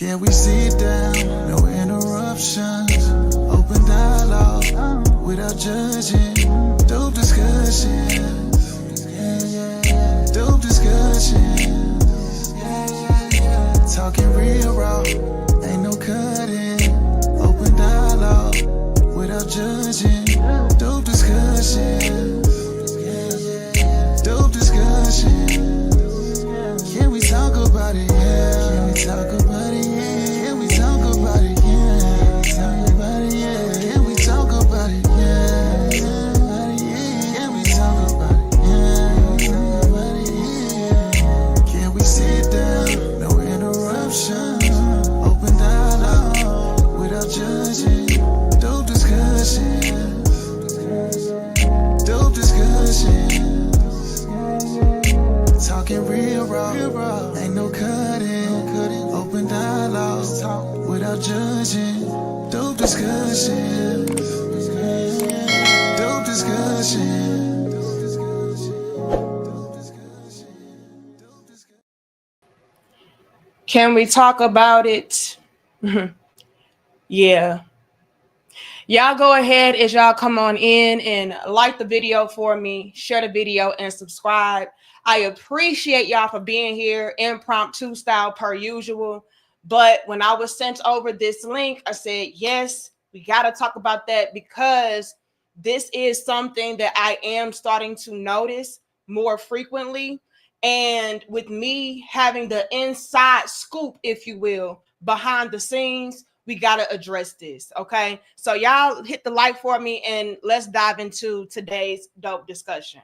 Can we sit down? No interruptions. Open dialogue without judging. Dope discussions. Dope discussions. Talking real raw. Ain't no cutting. Open dialogue without judging. Dope discussions. Dope discussions. Can we talk about it? Yeah. Can we talk about it? Yeah. Can we talk about it? Yeah. Talk about it? Yeah. Can we talk about it? Yeah. Can we talk about it? Yeah. Talk about it? Yeah. Can we sit down? No interruptions. Open dialogue without judging. Dope discussions. Dope discussions. Talking real raw, ain't no cutting. Open dialogue without judging. Dope discussions. Dope discussions. Can we talk about it? Yeah. Y'all go ahead as y'all come on in and like the video for me, share the video, and subscribe. I appreciate y'all for being here, impromptu style per usual. But when I was sent over this link, I said, yes, we got to talk about that because this is something that I am starting to notice more frequently. And with me having the inside scoop, if you will, behind the scenes, we got to address this. Okay. So y'all hit the like for me and let's dive into today's dope discussion.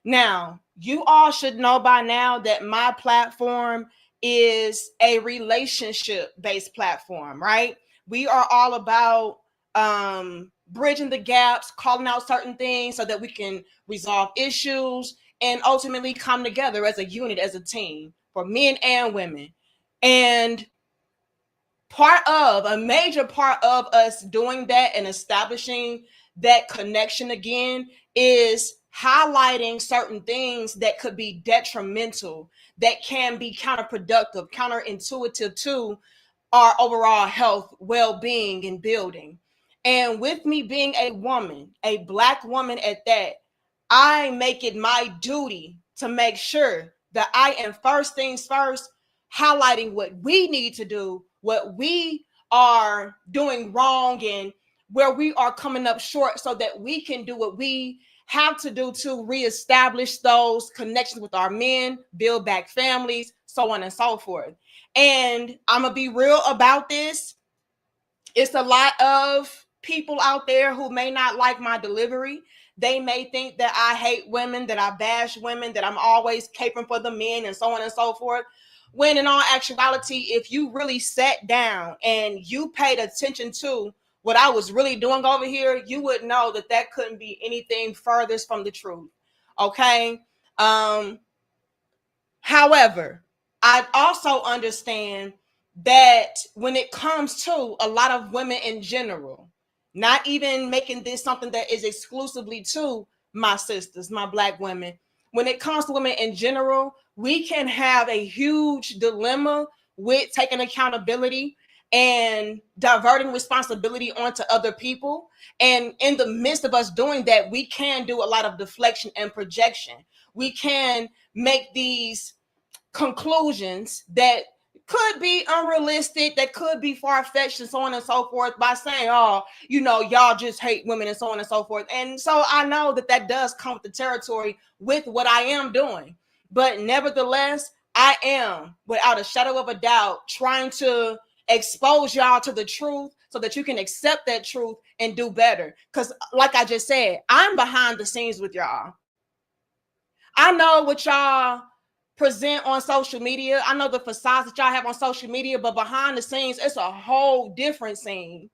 Now, you all should know by now that my platform is a relationship-based platform, right? We are all about bridging the gaps, calling out certain things so that we can resolve issues and ultimately come together as a unit, as a team for men and women. And a major part of us doing that and establishing that connection again is highlighting certain things that could be detrimental, that can be counterproductive, counterintuitive to our overall health, well-being, and building. And with me being a woman, a Black woman at that, I make it my duty to make sure that I am first things first, highlighting what we need to do, what we are doing wrong, and where we are coming up short so that we can do what we have to do to reestablish those connections with our men, build back families, so on and so forth. And I'm going to be real about this. It's a lot of people out there who may not like my delivery. They may think that I hate women, that I bash women, that I'm always caping for the men and so on and so forth. When in all actuality, if you really sat down and you paid attention to what I was really doing over here, you would know that that couldn't be anything furthest from the truth. Okay. However, I also understand that when it comes to a lot of women in general, not even making this something that is exclusively to my sisters, my Black women, when it comes to women in general, we can have a huge dilemma with taking accountability and diverting responsibility onto other people. And in the midst of us doing that, we can do a lot of deflection and projection. We can make these conclusions that could be unrealistic, that could be far-fetched, and so on and so forth, by saying, oh, y'all just hate women and so on and so forth. And so I know that that does come with the territory with what I am doing. But nevertheless, I am, without a shadow of a doubt, trying to expose y'all to the truth so that you can accept that truth and do better. Because like I just said, I'm behind the scenes with y'all. I know what y'all present on social media. I know the facades that y'all have on social media, but behind the scenes, it's a whole different scene,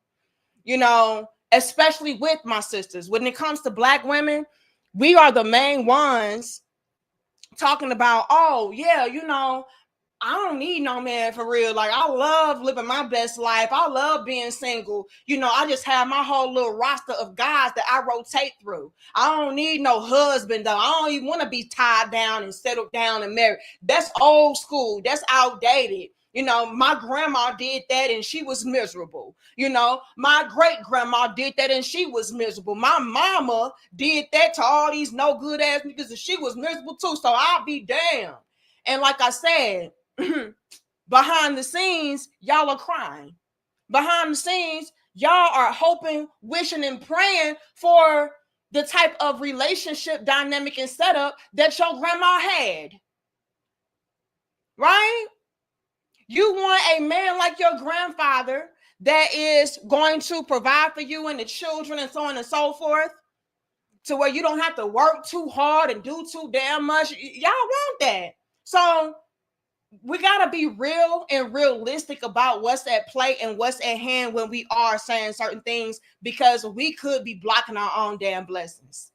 especially with my sisters. When it comes to Black women, we are the main ones talking about, oh, yeah, I don't need no man for real. Like, I love living my best life. I love being single. I just have my whole little roster of guys that I rotate through. I don't need no husband, though. I don't even want to be tied down and settled down and married. That's old school. That's outdated. You know, my grandma did that and she was miserable. You know, my great grandma did that and she was miserable. My mama did that to all these no good ass niggas and she was miserable too. So I'll be damned. And like I said, behind the scenes, y'all are crying. Behind the scenes, y'all are hoping, wishing, and praying for the type of relationship dynamic and setup that your grandma had. Right? You want a man like your grandfather that is going to provide for you and the children and so on and so forth, to where you don't have to work too hard and do too damn much. Y'all want that. So we got to be real and realistic about what's at play and what's at hand when we are saying certain things, because we could be blocking our own damn blessings.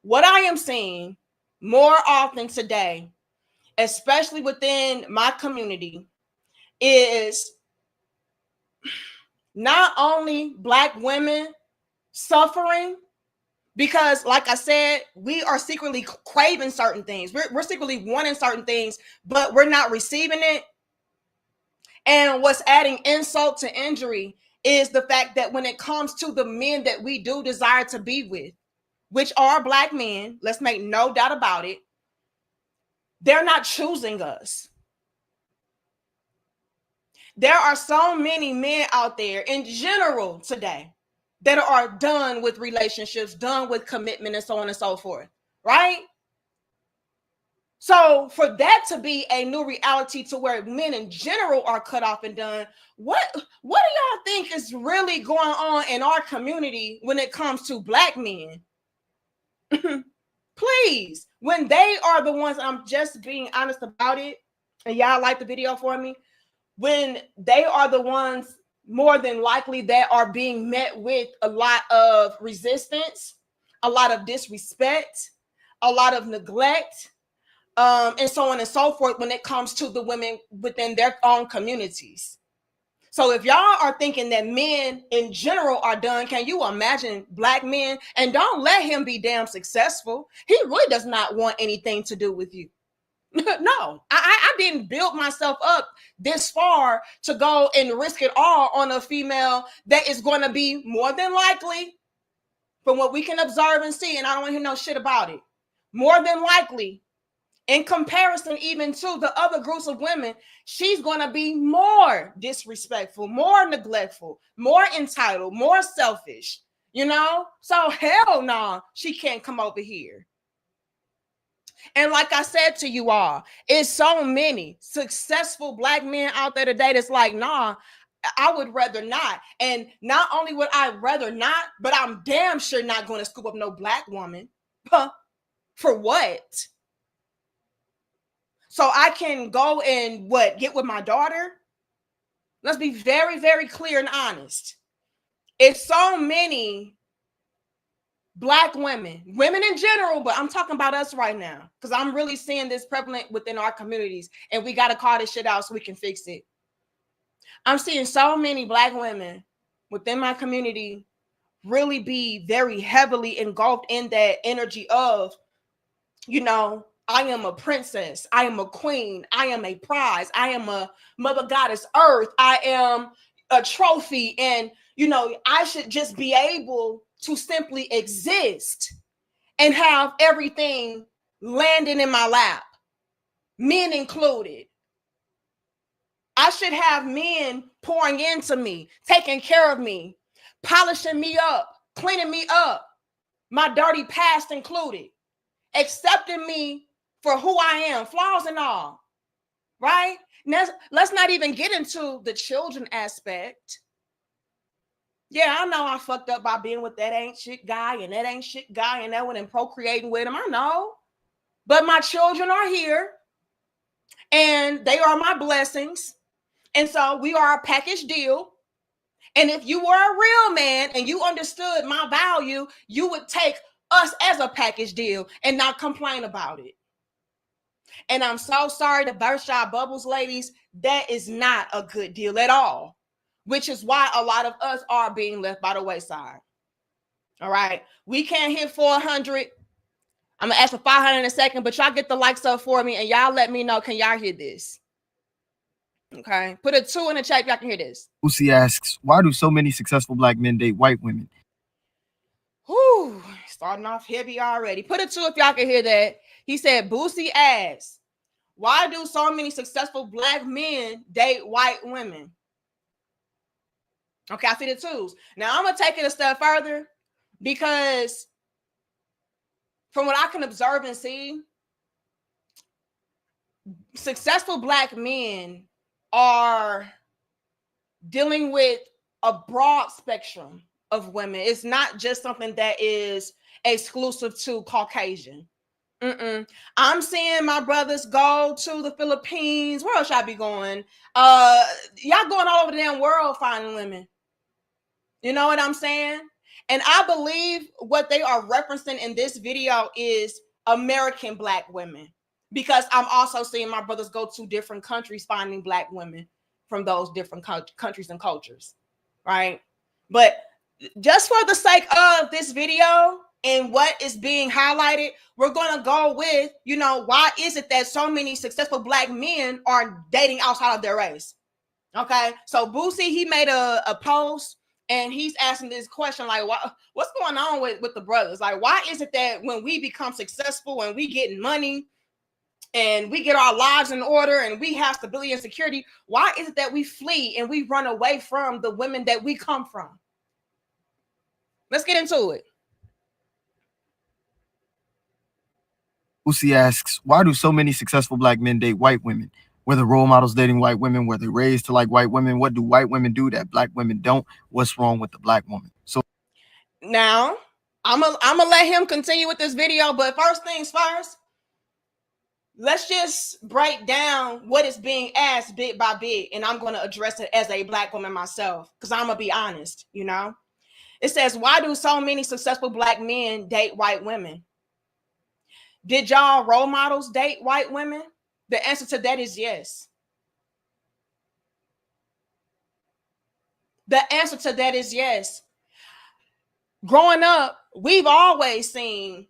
What I am seeing more often today, especially within my community, is not only Black women suffering, because like I said, we are secretly craving certain things. We're secretly wanting certain things, but we're not receiving it. And what's adding insult to injury is the fact that when it comes to the men that we do desire to be with, which are Black men, let's make no doubt about it, they're not choosing us. There are so many men out there in general today that are done with relationships, done with commitment, and so on and so forth, right? So for that to be a new reality to where men in general are cut off and done, what do y'all think is really going on in our community when it comes to Black men? Please, when they are the ones, I'm just being honest about it, and y'all like the video for me, when they are the ones more than likely that are being met with a lot of resistance, a lot of disrespect, a lot of neglect, and so on and so forth when it comes to the women within their own communities. So if y'all are thinking that men in general are done, can you imagine Black men? And don't let him be damn successful. He really does not want anything to do with you. No, I didn't build myself up this far to go and risk it all on a female that is going to be more than likely, from what we can observe and see, and I don't want to hear no shit about it, more than likely, in comparison even to the other groups of women, she's going to be more disrespectful, more neglectful, more entitled, more selfish, you know? So hell no, she can't come over here. And like I said to you all, it's so many successful Black men out there today that's like, nah, I would rather not. And not only would I rather not, but I'm damn sure not going to scoop up no Black woman. Huh? For what? So I can go and get with my daughter? Let's be very, very clear and honest. It's so many Black women in general, but I'm talking about us right now, because I'm really seeing this prevalent within our communities, and we got to call this shit out so we can fix it. I'm seeing so many Black women within my community really be very heavily engulfed in that energy of, you know, I am a princess, I am a queen, I am a prize, I am a mother goddess earth, I am a trophy, and, you know, I should just be able to simply exist and have everything landing in my lap, men included. I should have men pouring into me, taking care of me, polishing me up, cleaning me up, my dirty past included, accepting me for who I am, flaws and all, right? Now, let's not even get into the children aspect. Yeah, I know I fucked up by being with that ain't shit guy and that ain't shit guy and that one and procreating with him. I know. But my children are here and they are my blessings. And so we are a package deal. And if you were a real man and you understood my value, you would take us as a package deal and not complain about it. And I'm so sorry to burst y'all bubbles, ladies. That is not a good deal at all, which is why a lot of us are being left by the wayside. All right. We can't hit 400. I'm going to ask for 500 in a second, but y'all get the likes up for me and y'all let me know, can y'all hear this? Okay, put a 2 in the chat if y'all can hear this. Lucy asks, why do so many successful black men date white women? Whew, starting off heavy already. Put a 2 if y'all can hear that. He said, Boosie asks, why do so many successful black men date white women? Okay, I see the 2s. Now I'm gonna take it a step further because from what I can observe and see, successful black men are dealing with a broad spectrum of women. It's not just something that is exclusive to Caucasian. I'm seeing my brothers go to the Philippines. Where else y'all be going? Y'all going all over the damn world finding women. You know what I'm saying? And I believe what they are referencing in this video is American black women, because I'm also seeing my brothers go to different countries finding black women from those different countries and cultures, right? But just for the sake of this video and what is being highlighted, we're going to go with, why is it that so many successful black men are dating outside of their race? Okay, so Boosie, he made a post and he's asking this question, like, what's going on with the brothers? Like, why is it that when we become successful and we get money and we get our lives in order and we have stability and security, why is it that we flee and we run away from the women that we come from? Let's get into it. Lucy asks, why do so many successful black men date white women? Were the role models dating white women? Were they raised to like white women? What do white women do that black women don't? What's wrong with the black woman? So now I'm gonna let him continue with this video, but first things first, let's just break down what is being asked bit by bit, and I'm going to address it as a black woman myself, because I'm going to be honest. It says, why do so many successful black men date white women? Did y'all role models date white women? The answer to that is yes. The answer to that is yes. Growing up, we've always seen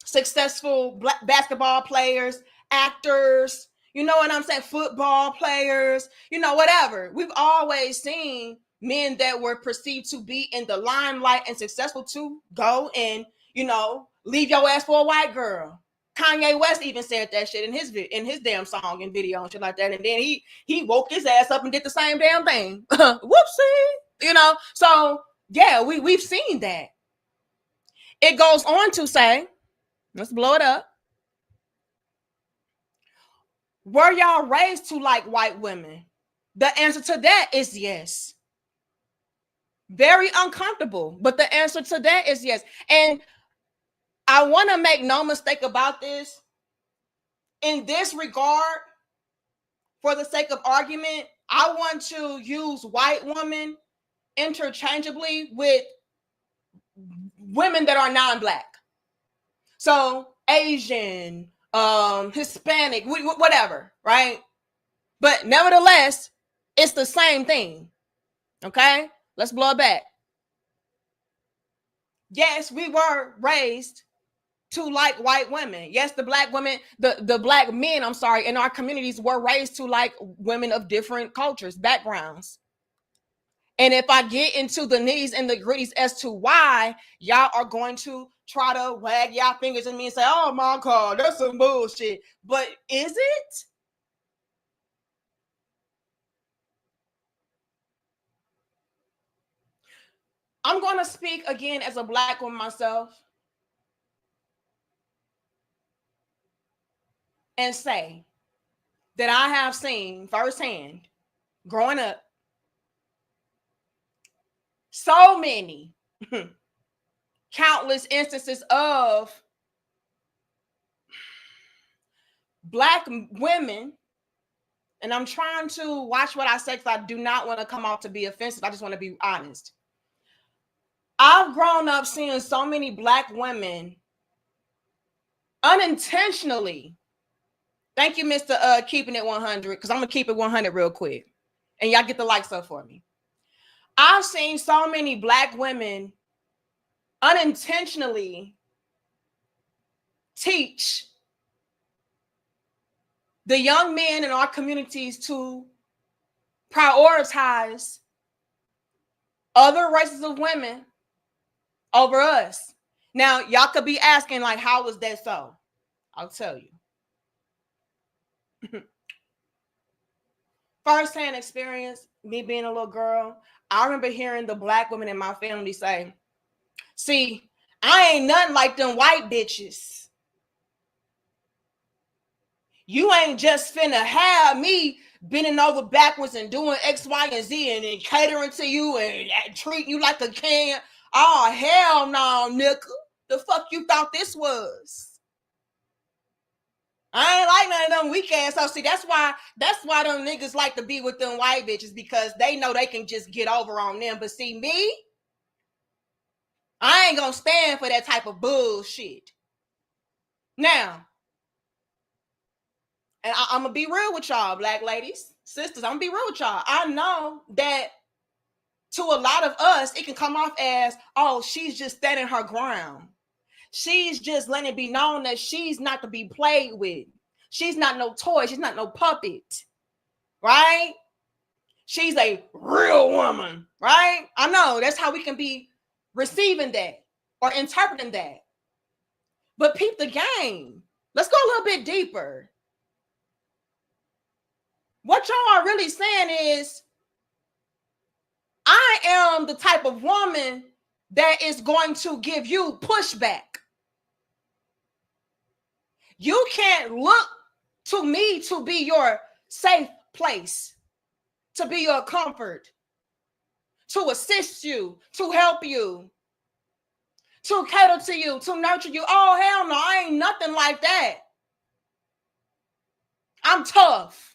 successful black basketball players, actors, you know what I'm saying, football players, whatever. We've always seen men that were perceived to be in the limelight and successful to go and, leave your ass for a white girl. Kanye West even said that shit in his damn song and video and shit like that. And then he woke his ass up and did the same damn thing. Whoopsie. So yeah, we've seen that. It goes on to say, let's blow it up. Were y'all raised to like white women? The answer to that is yes. Very uncomfortable, but the answer to that is yes. And I want to make no mistake about this. In this regard, for the sake of argument, I want to use white women interchangeably with women that are non-black. So Asian, Hispanic, whatever, right? But nevertheless, it's the same thing. Okay, let's blow it back. Yes, we were raised to like white women. Yes, the black women, the black men, in our communities were raised to like women of different cultures, backgrounds. And if I get into the nitties and the gritties as to why, y'all are going to try to wag y'all fingers at me and say, oh my God, that's some bullshit. But is it? I'm going to speak again as a black woman myself and say that I have seen firsthand growing up so many countless instances of black women, and I'm trying to watch what I say because I do not want to come out to be offensive. I just want to be honest. I've grown up seeing so many black women unintentionally. Thank you, Mr. Keeping It 100, because I'm going to keep it 100 real quick. And y'all get the likes up for me. I've seen so many black women unintentionally teach the young men in our communities to prioritize other races of women over us. Now, y'all could be asking, like, how was that so? I'll tell you. First-hand experience, me being a little girl, I remember hearing the black women in my family say, see, I ain't nothing like them white bitches. You ain't just finna have me bending over backwards and doing X, Y, and Z and catering to you and treating you like a king. Oh, hell no, nigga. The fuck you thought this was? I ain't like none of them weak ass. So see, that's why them niggas like to be with them white bitches, because they know they can just get over on them. But see, me, I ain't gonna stand for that type of bullshit. Now, and I'm gonna be real with y'all, black ladies, sisters. I'm gonna be real with y'all. I know that to a lot of us, it can come off as, oh, she's just standing her ground. She's just letting it be known that she's not to be played with. She's not no toy. She's not no puppet, right? She's a real woman, right? I know that's how we can be receiving that or interpreting that. But peep the game. Let's go a little bit deeper. What y'all are really saying is, I am the type of woman that is going to give you pushback. You can't look to me to be your safe place, to be your comfort, to assist you, to help you, to cater to you, to nurture you. Oh, hell no, I ain't nothing like that. I'm tough.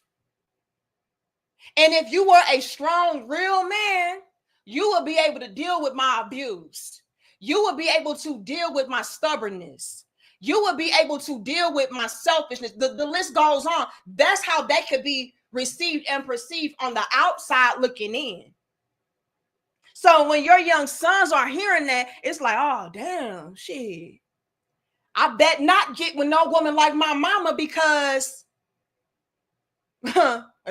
And if you were a strong, real man, you will be able to deal with my abuse. You will be able to deal with my stubbornness. You will be able to deal with my selfishness. The list goes on. That's how they could be received and perceived on the outside looking in. So when your young sons are hearing that, it's like, oh, damn, shit. I bet not get with no woman like my mama, because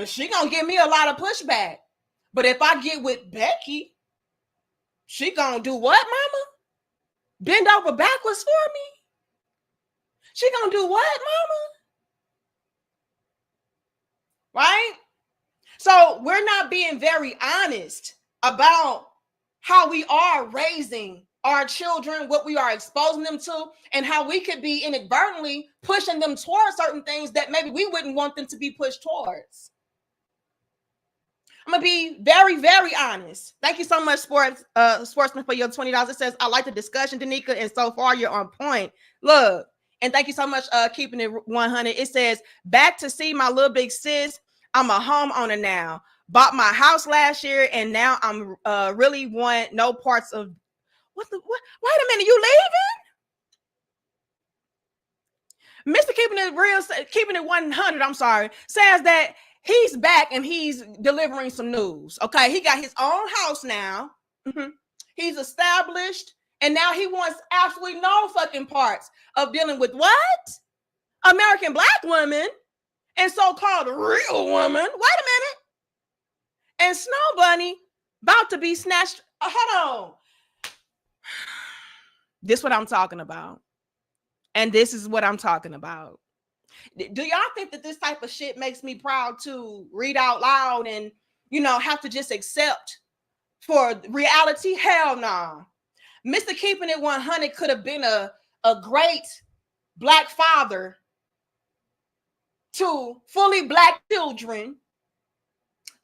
she gonna give me a lot of pushback. But if I get with Becky, she gonna do what, mama? Bend over backwards for me? She gonna do what, mama? Right? So we're not being very honest about how we are raising our children, what we are exposing them to, and how we could be inadvertently pushing them towards certain things that maybe we wouldn't want them to be pushed towards. I'm gonna be very, very honest. Thank you so much, Sportsman, for your $20. It says, I like the discussion, Danica, and so far you're on point. Look, and thank you so much, keeping it 100. It says, back to see my little big sis. I'm a homeowner now. Bought my house last year, and now I'm really want no parts of what? Wait a minute, you leaving? Mr. Keeping It Real, keeping it 100. I'm sorry, says that he's back and he's delivering some news. Okay, he got his own house now. He's established, and now he wants absolutely no fucking parts of dealing with what? American black women and so-called real woman. Wait a minute. And Snow Bunny about to be snatched. Hold on. This is what I'm talking about. And this is what I'm talking about. Do y'all think that this type of shit makes me proud to read out loud and, have to just accept for reality? Hell no. Mr. Keeping It 100 could have been a great black father to fully black children,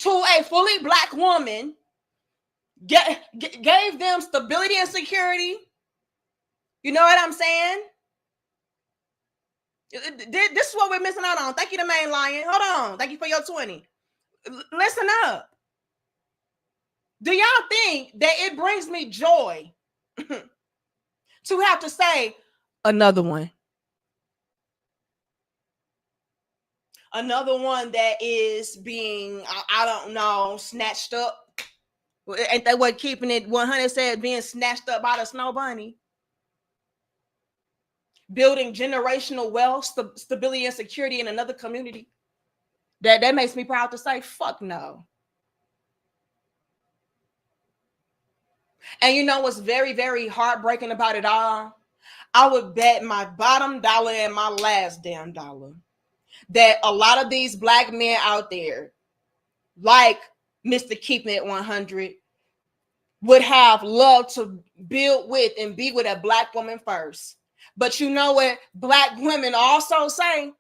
to a fully black woman, gave them stability and security. You know what I'm saying? This is what we're missing out on. Thank you, the main lion. Hold on. Thank you for your 20. Listen up. Do y'all think that it brings me joy to have to say another one? Another one that is being, I don't know, snatched up. Ain't that what Keeping It 100 said, being snatched up by the Snow Bunny? Building generational wealth, stability, and security in another community. That makes me proud to say, fuck no. And you know what's very, very heartbreaking about it all? I would bet my bottom dollar and my last damn dollar that a lot of these black men out there, like Mr. Keeping It 100, would have loved to build with and be with a black woman first. But you know what black women also say?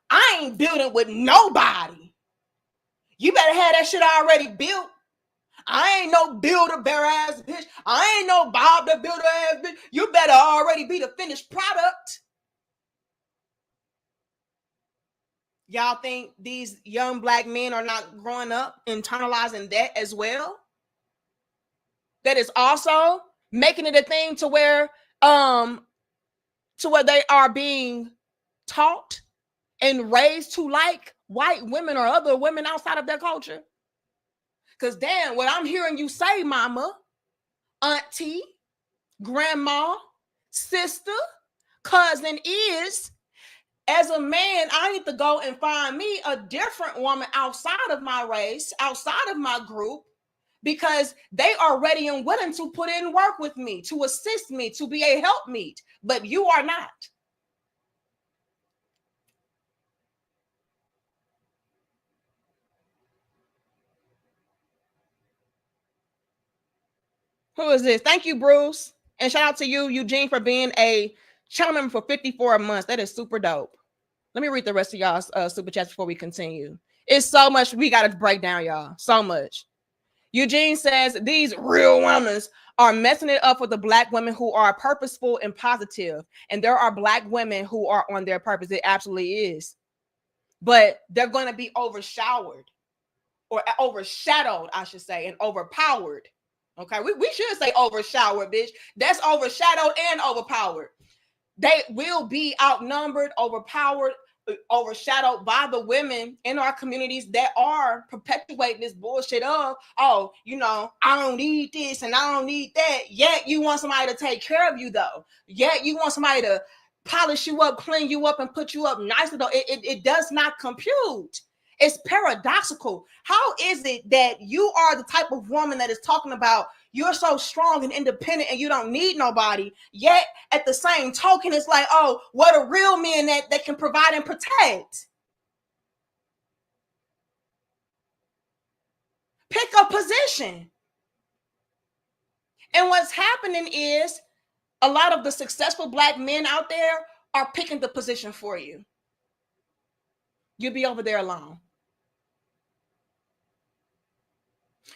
I ain't building with nobody. You better have that shit already built. I ain't no builder bear ass bitch. I ain't no Bob the builder ass bitch. You better already be the finished product. Y'all think these young black men are not growing up, internalizing that as well? That is also making it a thing to where they are being taught and raised to like white women or other women outside of their culture. Because damn, what I'm hearing you say, mama, auntie, grandma, sister, cousin, is, as a man, I need to go and find me a different woman outside of my race, outside of my group, because they are ready and willing to put in work with me, to assist me, to be a helpmeet, but you are not. Who is this? Thank you, Bruce. And shout out to you, Eugene, for being a channel member for 54 months. That is super dope. Let me read the rest of y'all's super chats before we continue. It's so much we got to break down, y'all. So much. Eugene says, these real women are messing it up for the black women who are purposeful and positive. And there are black women who are on their purpose. It absolutely is. But they're going to be overshadowed, I should say, and overpowered. Okay, we should say overshowered, bitch. That's overshadowed and overpowered. They will be outnumbered, overpowered, overshadowed by the women in our communities that are perpetuating this bullshit of, oh, you know, I don't need this and I don't need that. Yet you want somebody to take care of you, though. Yet you want somebody to polish you up, clean you up, and put you up nicely, though. It does not compute. It's paradoxical. How is it that you are the type of woman that is talking about you're so strong and independent and you don't need nobody, yet at the same token, it's like, oh, what a real man that can provide and protect? Pick a position. And what's happening is a lot of the successful black men out there are picking the position for you. You'll be over there alone.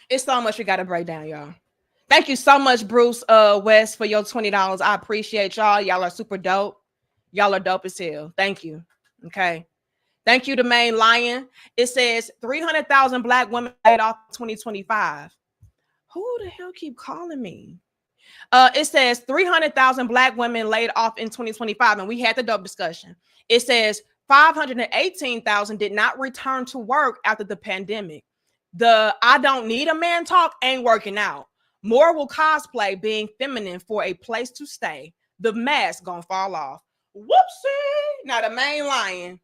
It's so much we got to break down, y'all. Thank you so much, Bruce West, for your $20. I appreciate y'all. Y'all are super dope. Y'all are dope as hell. Thank you. Okay. Thank you to Main Lion. It says 300,000 black women laid off in 2025. Who the hell keep calling me? It says 300,000 black women laid off in 2025, and we had the dope discussion. It says 518,000 did not return to work after the pandemic. The I don't need a man talk ain't working out. More will cosplay being feminine for a place to stay. The mask gonna fall off. Whoopsie. Now the Main Lion,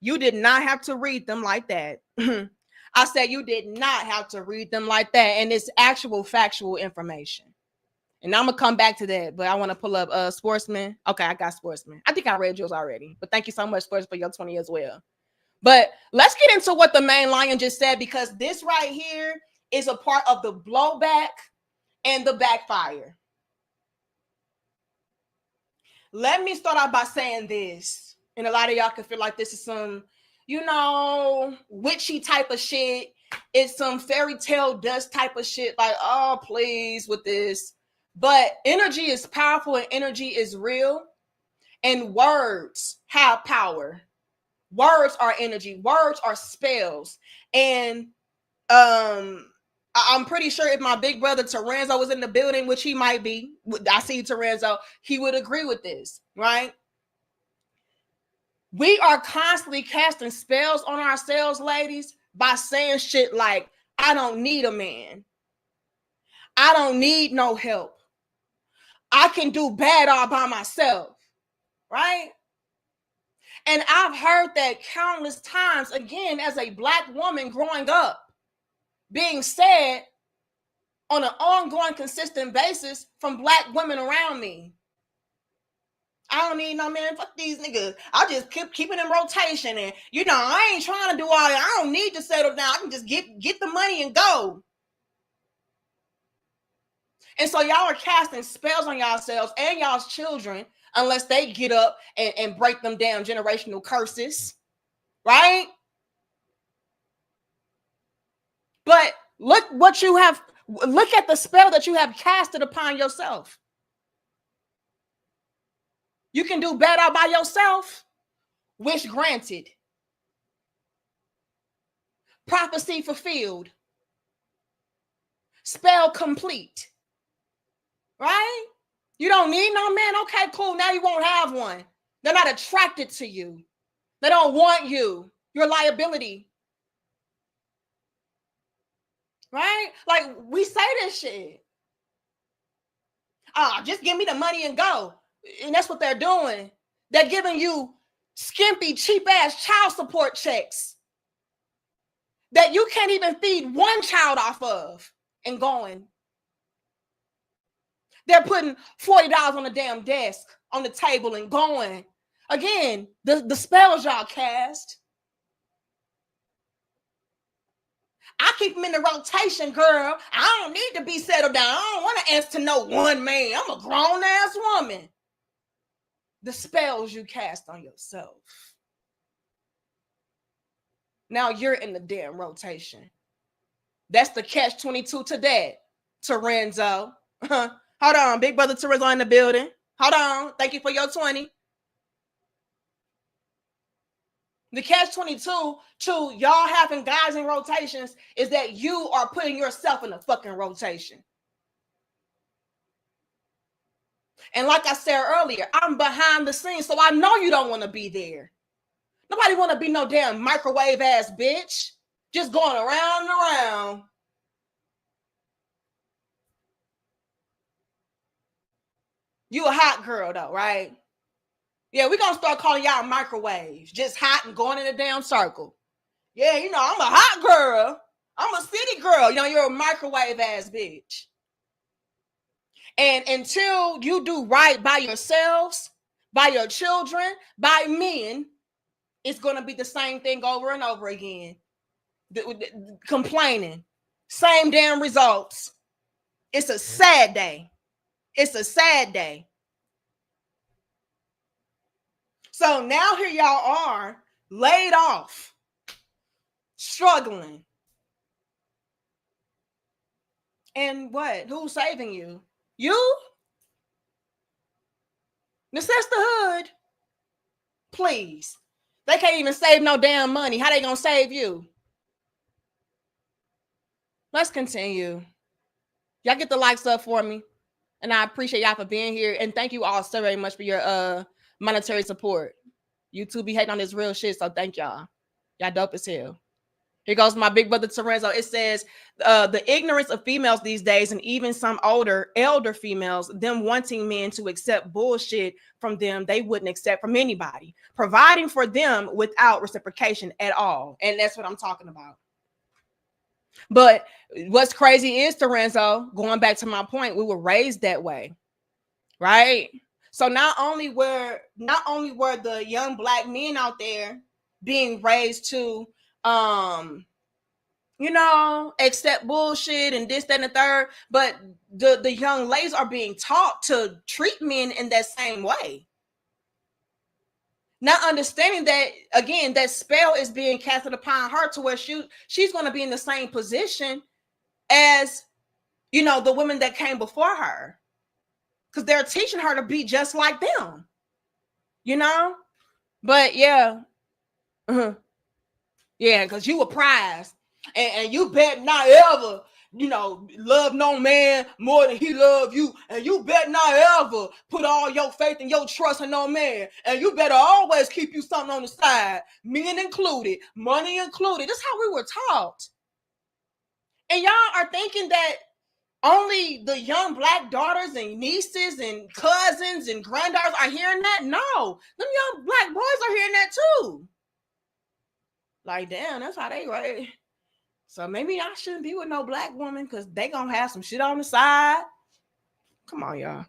you did not have to read them like that. I said you did not have to read them like that. And it's actual factual information. And I'm gonna come back to that, but I want to pull up Sportsman. Okay, I got Sportsman. I think I read yours already, but thank you so much, Sports, for your 20 as well. But let's get into what the Main Lion just said, because this right here is a part of the blowback and the backfire. Let me start out by saying this, and a lot of y'all can feel like this is some, you know, witchy type of shit. It's some fairy tale dust type of shit, like, oh, please with this. But energy is powerful and energy is real, and words have power. Words are energy. Words are spells. And I'm pretty sure if my big brother Terenzo was in the building, which he might be, I see Terenzo, he would agree with this, right? We are constantly casting spells on ourselves, ladies, by saying shit like, I don't need a man. I don't need no help. I can do bad all by myself, right? And I've heard that countless times, again, as a black woman growing up, being said, on an ongoing, consistent basis from Black women around me. I don't need no man. Fuck these niggas. I just keep it in rotation, and I ain't trying to do all that. I don't need to settle down. I can just get the money and go. And so y'all are casting spells on yourselves and y'all's children unless they get up and break them down generational curses, right? But look at the spell that you have casted upon yourself. You can do better by yourself. Wish granted. Prophecy fulfilled. Spell complete. Right? You don't need no man. Okay, cool. Now you won't have one. They're not attracted to you. They don't want you. You're a liability. Right? Like, we say this shit. Just give me the money and go. And that's what they're doing. They're giving you skimpy, cheap-ass child support checks that you can't even feed one child off of and going. They're putting $40 on the damn desk, on the table and going. Again, the spells y'all cast. I keep them in the rotation, girl. I don't need to be settled down. I don't want to answer to no one man. I'm a grown-ass woman. The spells you cast on yourself. Now you're in the damn rotation. That's the catch-22 to that, Terenzo. Hold on, big brother Terenzo in the building. Hold on. Thank you for your 20. The catch-22 to y'all having guys in rotations is that you are putting yourself in a fucking rotation. And like I said earlier, I'm behind the scenes, so I know you don't want to be there. Nobody want to be no damn microwave ass bitch. Just going around and around. You a hot girl though, right? Yeah, we're gonna start calling y'all microwaves. Just hot and going in a damn circle. Yeah, I'm a hot girl. I'm a city girl. You're a microwave ass bitch. And until you do right by yourselves, by your children, by men, it's going to be the same thing over and over again. Complaining. Same damn results. It's a sad day. It's a sad day. So now here y'all are, laid off, struggling. And what? Who's saving you? You? The sisterhood? Please. They can't even save no damn money. How they gonna save you? Let's continue. Y'all get the likes up for me. And I appreciate y'all for being here. And thank you all so very much for your monetary support. YouTube be hating on this real shit, so thank y'all. Y'all dope as hell. Here goes my big brother Terenzo. It says, the ignorance of females these days, and even some elder females, them wanting men to accept bullshit from them they wouldn't accept from anybody, providing for them without reciprocation at all. And that's what I'm talking about. But what's crazy is, Terenzo, going back to my point, we were raised that way, right? So not only were the young Black men out there being raised to accept bullshit and this, that, and the third, but the young ladies are being taught to treat men in that same way. Not understanding that, again, that spell is being casted upon her to where she's going to be in the same position as, the women that came before her. Because they're teaching her to be just like them. But yeah. Yeah, because you a prize. And you bet not ever, love no man more than he love you. And you bet not ever put all your faith and your trust in no man. And you better always keep you something on the side, men included, money included. That's how we were taught. And y'all are thinking that only the young Black daughters and nieces and cousins and granddaughters are hearing that? No, them young Black boys are hearing that too. Like, damn, that's how they right. So maybe I shouldn't be with no black woman because they gonna have some shit on the side. Come on, y'all.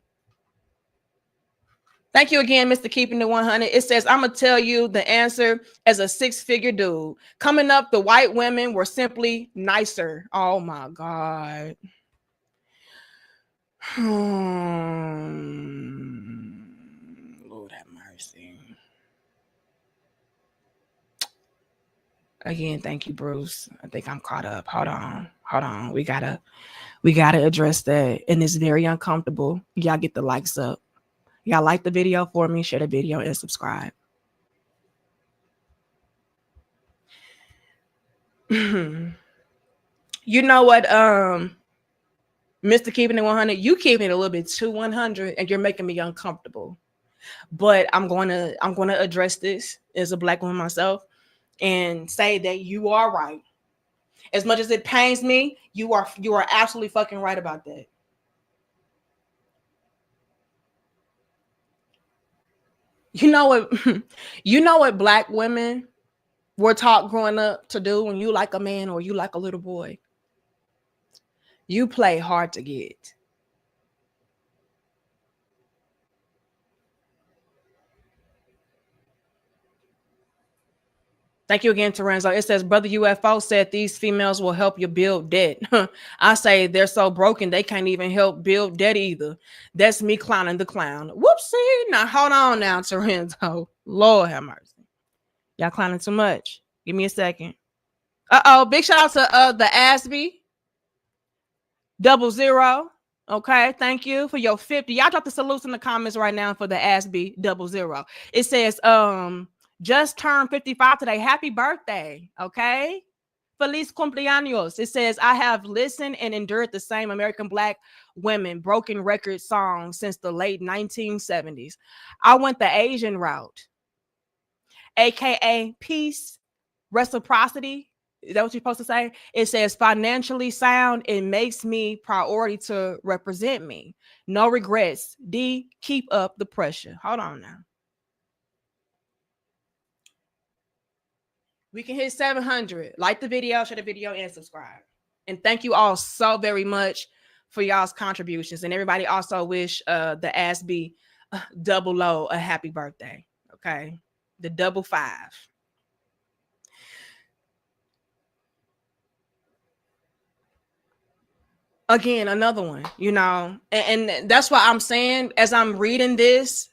Thank you again, Mr. Keeping the 100. It says, I'm going to tell you the answer as a six-figure dude. Coming up, the white women were simply nicer. Oh, my God. Lord have mercy. Again, thank you, Bruce. I think I'm caught up. Hold on. We gotta address that. And it's very uncomfortable. Y'all get the likes up. Y'all like the video for me, share the video, and subscribe. You know what, Mr. Keeping It 100, you keeping it a little bit too 100, and you're making me uncomfortable. But I'm going to address this as a black woman myself and say that you are right. As much as it pains me, you are absolutely fucking right about that. You know what black women were taught growing up to do when you like a man or you like a little boy? You play hard to get. Thank you again, Terenzo. It says, Brother UFO said these females will help you build debt. I say they're so broken, they can't even help build debt either. That's me clowning the clown. Whoopsie. Now, hold on now, Terenzo. Lord have mercy. Y'all clowning too much. Give me a second. Uh-oh. Big shout out to the Asby 00. Okay, thank you for your 50. Y'all drop the salutes in the comments right now for the Asby 00. It says, just turned 55 today. Happy birthday. Okay. Feliz cumpleaños. It says, I have listened and endured the same American Black women broken record songs since the late 1970s. I went the Asian route, aka peace, reciprocity. Is that what you're supposed to say? It says financially sound. It makes me priority to represent me. No regrets. D, keep up the pressure. Hold on now. We can hit 700. Like the video, share the video, and subscribe. And thank you all so very much for y'all's contributions. And everybody also wish the Asby 00 a happy birthday. Okay. The 55. Again, another one, and that's why I'm saying, as I'm reading this,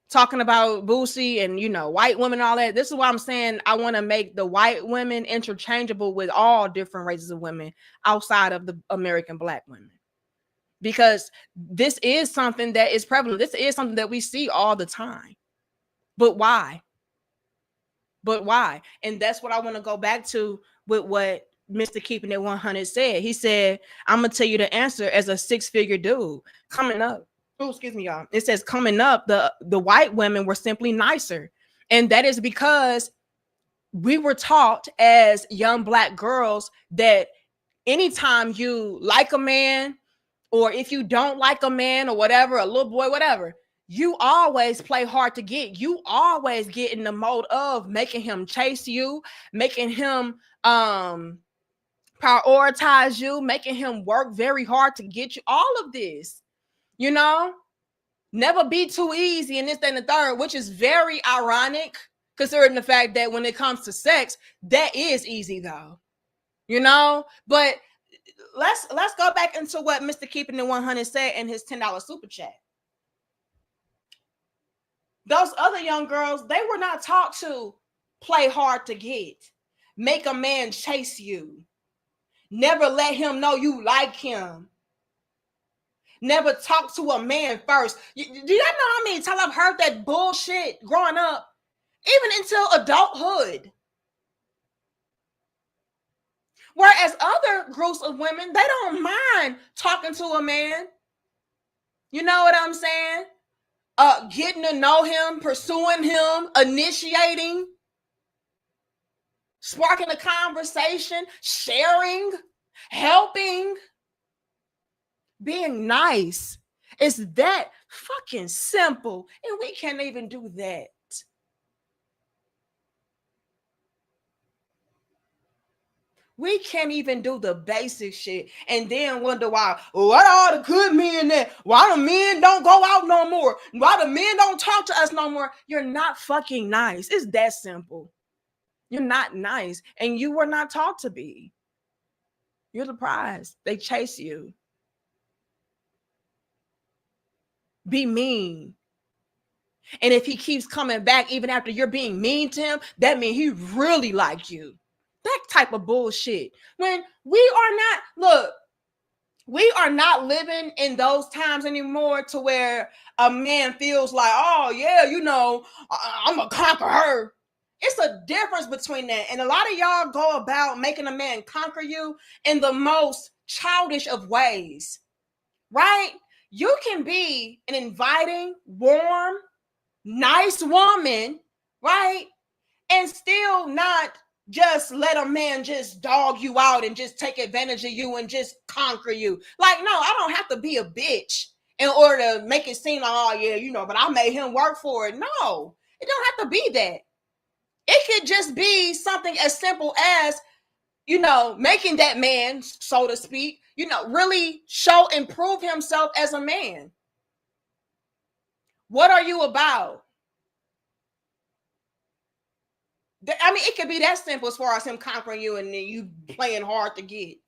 talking about Boosie and, white women and all that, this is why I'm saying I want to make the white women interchangeable with all different races of women outside of the American Black women. Because this is something that is prevalent. This is something that we see all the time. But why? And that's what I want to go back to with what Mr. Keeping It 100 said. He said, I'm going to tell you the answer as a six-figure dude. Coming up. Oh, excuse me, y'all. It says coming up, the white women were simply nicer. And that is because we were taught as young Black girls that anytime you like a man, or if you don't like a man or whatever, a little boy, whatever, you always play hard to get. You always get in the mode of making him chase you, making him prioritize you, making him work very hard to get you. All of this, never be too easy and this, that, and the third, which is very ironic considering the fact that when it comes to sex, that is easy though, but let's go back into what Mr. Keeping It 100 said in his $10 super chat. Those other young girls, they were not taught to play hard to get, make a man chase you, never let him know you like him, never talk to a man first. Do you know how many times I've heard that bullshit growing up, even until adulthood? Whereas other groups of women, they don't mind talking to a man. You know what I'm saying? Getting to know him, pursuing him, initiating, sparking a conversation, sharing, helping, being nice. It's that fucking simple, and we can't even do that. We can't even do the basic shit and then wonder why, what are the good men there? Why the men don't go out no more? Why the men don't talk to us no more? You're not fucking nice. It's that simple. You're not nice and you were not taught to be. You're the prize. They chase you. Be mean. And if he keeps coming back even after you're being mean to him, that means he really like you. That type of bullshit. When we are not, look, we are not living in those times anymore to where a man feels like, oh yeah, you know, I'm gonna conquer her. It's a difference between that. And a lot of y'all go about making a man conquer you in the most childish of ways, right? You can be an inviting, warm, nice woman, right? And still not just let a man just dog you out and just take advantage of you and just conquer you. Like, no, I don't have to be a bitch in order to make it seem like, oh yeah, you know, but I made him work for it. No, it don't have to be that. It could just be something as simple as, you know, making that man, so to speak, you know, really show and prove himself as a man. What are you about? I mean, it could be that simple as far as him conquering you and then you playing hard to get.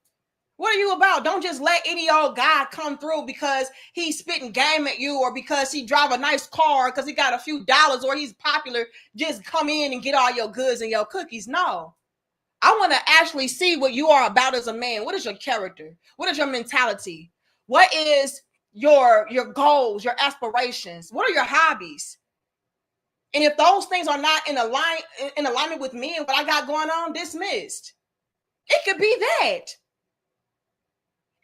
What are you about? Don't just let any old guy come through because he's spitting game at you or because he drive a nice car because he got a few dollars or he's popular. Just come in and get all your goods and your cookies. No. I want to actually see what you are about as a man. What is your character? What is your mentality? What is your goals, your aspirations? What are your hobbies? And if those things are not in alignment with me and what I got going on, dismissed. It could be that.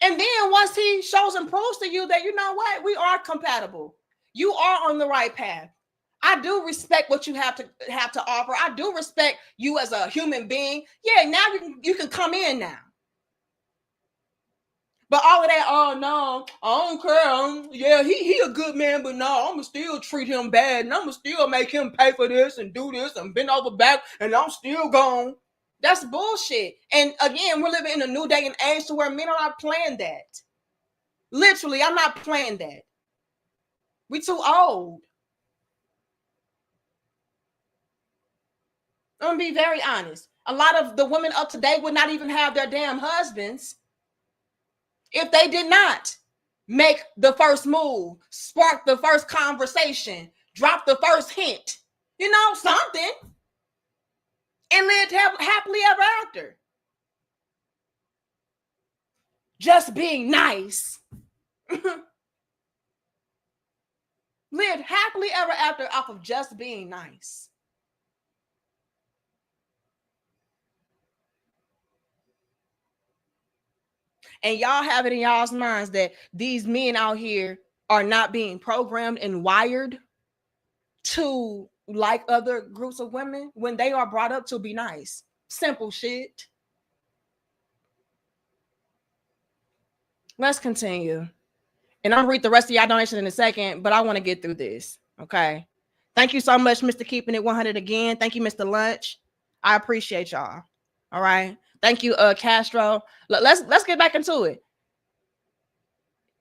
And then once he shows and proves to you that, you know what, we are compatible. You are on the right path. I do respect what you have to offer. I do respect you as a human being. Yeah, now you can come in now. But all of that, oh no, I don't care. Yeah, he a good man, but no, I'ma still treat him bad, and I'ma still make him pay for this and do this and bend over back, and I'm still gone. That's bullshit. And again, we're living in a new day and age to where men are not playing that. Literally, I'm not playing that. We too old. I'm gonna be very honest. A lot of the women of today would not even have their damn husbands if they did not make the first move, spark the first conversation, drop the first hint, you know, something, and lived happily ever after. Just being nice. Lived happily ever after off of just being nice. And y'all have it in y'all's minds that these men out here are not being programmed and wired to like other groups of women when they are brought up to be nice. Simple shit. Let's continue. And I'm gonna read the rest of y'all donations in a second, but I want to get through this. Okay. Thank you so much, Mr. Keeping It 100 again. Thank you, Mr. Lunch. I appreciate y'all. All right. Thank you, Castro. Let's get back into it.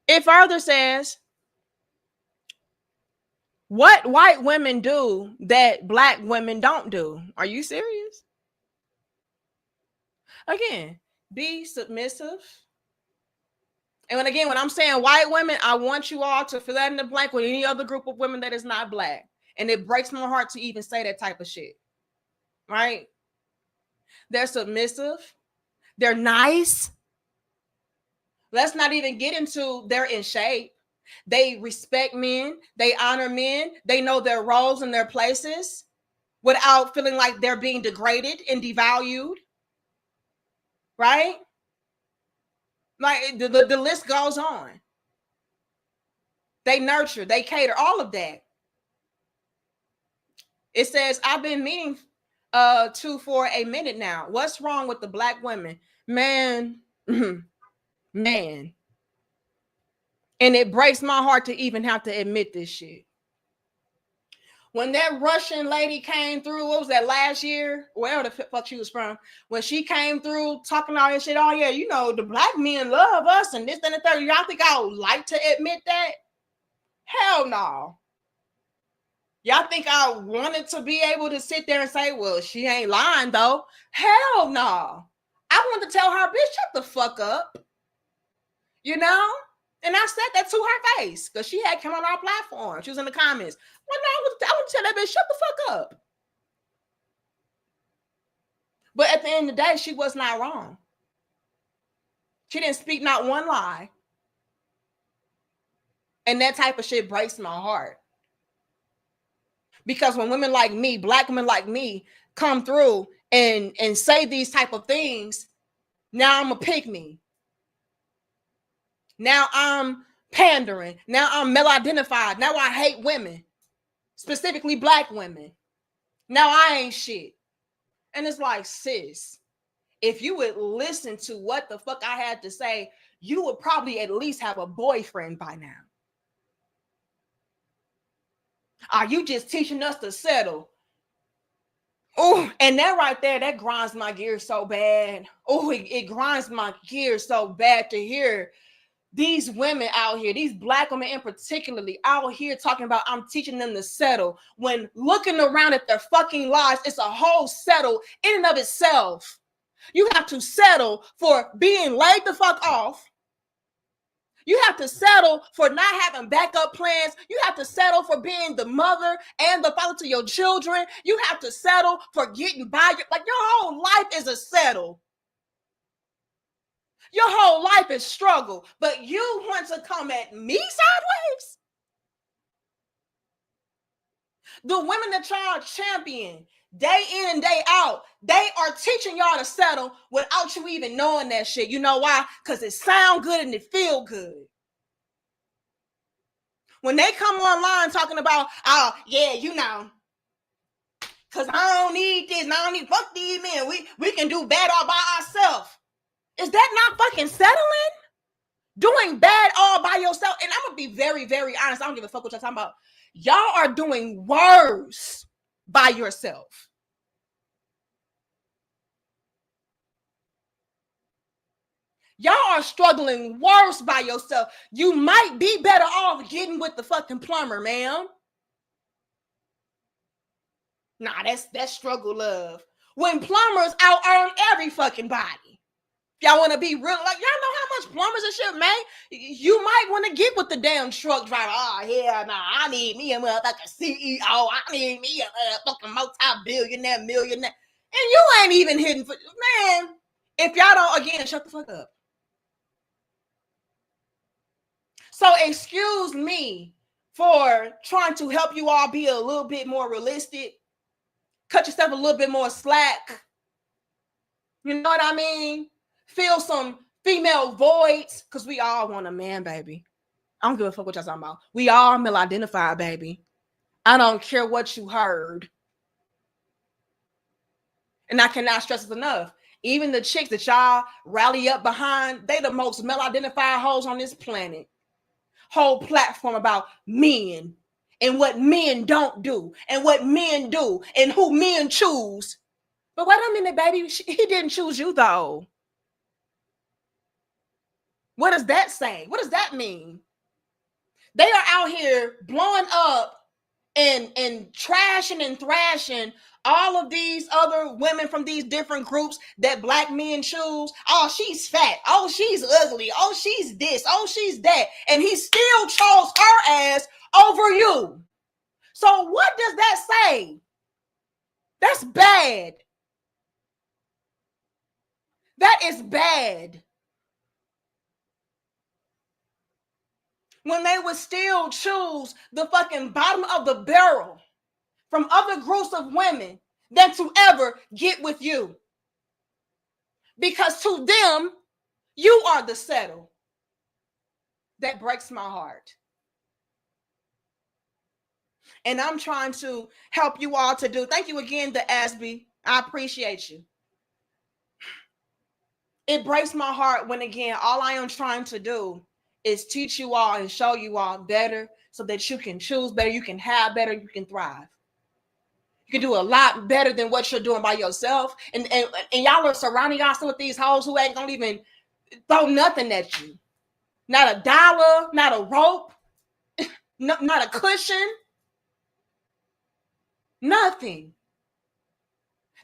It further says, what white women do that black women don't do? Are you serious? Again, be submissive. And when I'm saying white women, I want you all to fill that in the blank with any other group of women that is not black. And it breaks my heart to even say that type of shit. Right? They're submissive. They're nice. Let's not even get into they're in shape. They respect men. They honor men. They know their roles and their places without feeling like they're being degraded and devalued. Right? Like the list goes on. They nurture, they cater, all of that. It says, I've been meaning to for a minute now. What's wrong with the black women? Man. Man. And it breaks my heart to even have to admit this shit. When that Russian lady came through, what was that, last year? Wherever the fuck she was from. When she came through talking all this shit, oh yeah, you know, the black men love us and this, and the third. Y'all think I would like to admit that? Hell no. Y'all think I wanted to be able to sit there and say, well, she ain't lying though? Hell no. I wanted to tell her, bitch, shut the fuck up. You know? And I said that to her face because she had come on our platform. She was in the comments. Well, no, I would tell that bitch, shut the fuck up. But at the end of the day, she was not wrong. She didn't speak not one lie. And that type of shit breaks my heart. Because when women like me, black women like me, come through and say these type of things, now I'm a pick-me. Now I'm pandering. Now I'm male-identified. Now I hate women, specifically black women. Now I ain't shit. And it's like, sis, if you would listen to what the fuck I had to say, you would probably at least have a boyfriend by now. Are you just teaching us to settle? Oh, and that right there, that grinds my gears so bad. Oh, it grinds my gears so bad to hear these women out here, these black women in particularly, out here talking about I'm teaching them to settle, when looking around at their fucking lives, it's a whole settle in and of itself. You have to settle for being laid the fuck off. You have to settle for not having backup plans. You have to settle for being the mother and the father to your children. You have to settle for getting by. Like, your whole life is a settle. Your whole life is struggle. But you want to come at me sideways? The women that y'all champion day in and day out, they are teaching y'all to settle without you even knowing that shit. You know why? Because it sound good and it feel good. When they come online talking about, oh, yeah, you know, because I don't need this and I don't need, fuck these men. We can do bad all by ourselves. Is that not fucking settling? Doing bad all by yourself? And I'm going to be very, very honest. I don't give a fuck what y'all talking about. Y'all are doing worse by yourself. Y'all are struggling worse by yourself. You might be better off getting with the fucking plumber, ma'am. Nah, that's struggle love. When plumbers out earn every fucking body. If y'all want to be real, like, y'all know how much plumbers and shit make? You might want to get with the damn truck driver. Oh, hell nah, I need me a motherfucking CEO. I need me a fucking multi-billionaire, millionaire. And you ain't even hitting for, man, if y'all don't, again, shut the fuck up. So excuse me for trying to help you all be a little bit more realistic. Cut yourself a little bit more slack. You know what I mean? Fill some female voids, because we all want a man, baby. I don't give a fuck what y'all talking about. We all male identified, baby. I don't care what you heard. And I cannot stress this enough. Even the chicks that y'all rally up behind, they the most male identified hoes on this planet. Whole platform about men and what men don't do and what men do and who men choose. But wait a minute, baby. He didn't choose you, though. What does that say? What does that mean? They are out here blowing up and trashing and thrashing all of these other women from these different groups that black men choose. Oh, she's fat. Oh, she's ugly. Oh, she's this. Oh, she's that. And he still chose her ass over you. So what does that say? That's bad. That is bad. When they would still choose the fucking bottom of the barrel from other groups of women than to ever get with you. Because to them, you are the settle. That breaks my heart. And I'm trying to help you all to do. Thank you again, the Asby. I appreciate you. It breaks my heart when, again, all I am trying to do is teach you all and show you all better so that you can choose better, you can have better, you can thrive. You can do a lot better than what you're doing by yourself. And y'all are surrounding yourself with these hoes who ain't gonna even throw nothing at you. Not a dollar, not a rope, not a cushion, nothing.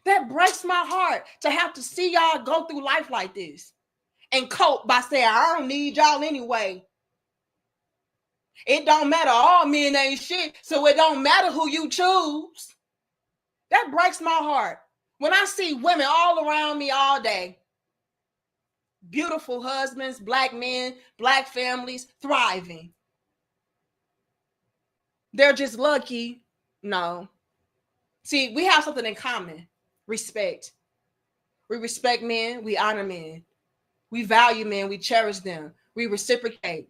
That breaks my heart to have to see y'all go through life like this and cope by saying, I don't need y'all anyway. It don't matter. All men ain't shit, so it don't matter who you choose. That breaks my heart. When I see women all around me all day, beautiful husbands, black men, black families, thriving. They're just lucky. No. See, we have something in common. Respect. We respect men. We honor men. We value men. We cherish them. We reciprocate.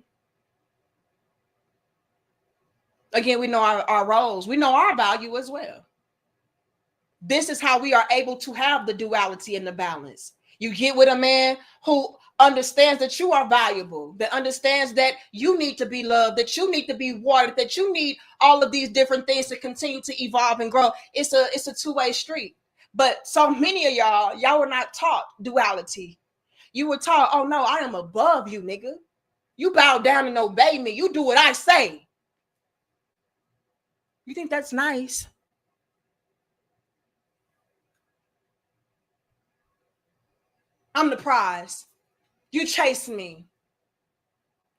Again, we know our roles. We know our value as well. This is how we are able to have the duality and the balance. You get with a man who understands that you are valuable, that understands that you need to be loved, that you need to be watered, that you need all of these different things to continue to evolve and grow. It's a two-way street. But so many of y'all were not taught duality. You were taught, oh no, I am above you, nigga. You bow down and obey me. You do what I say. You think that's nice? I'm the prize. You chase me.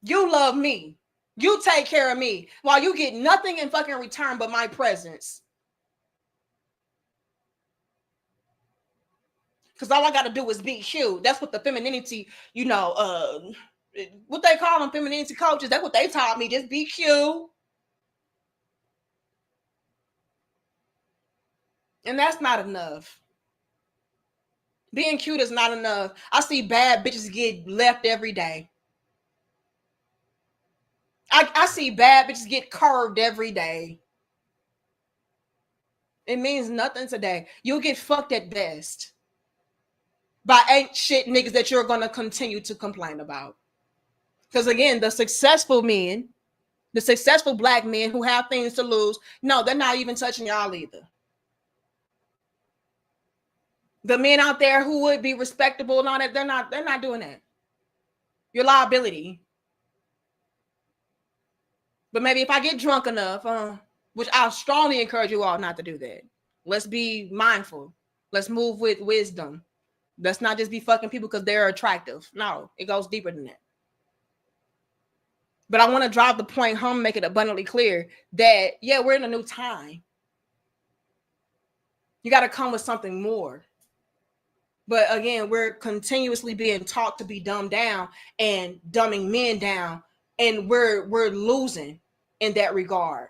You love me. You take care of me while you get nothing in fucking return but my presence. Because all I got to do is be cute. That's what the femininity, what they call them, femininity coaches. That's what they taught me. Just be cute. And that's not enough. Being cute is not enough. I see bad bitches get left every day. I see bad bitches get curved every day. It means nothing today. You'll get fucked at best by ain't shit niggas that you're going to continue to complain about. Because again, the successful men, the successful black men who have things to lose, no, they're not even touching y'all either. The men out there who would be respectable and all that, they're not doing that. Your liability. But maybe if I get drunk enough, which I strongly encourage you all not to do that. Let's be mindful. Let's move with wisdom. Let's not just be fucking people because they're attractive. No, it goes deeper than that. But I want to drive the point home, make it abundantly clear that, yeah, we're in a new time. You got to come with something more. But again, we're continuously being taught to be dumbed down and dumbing men down. And we're losing in that regard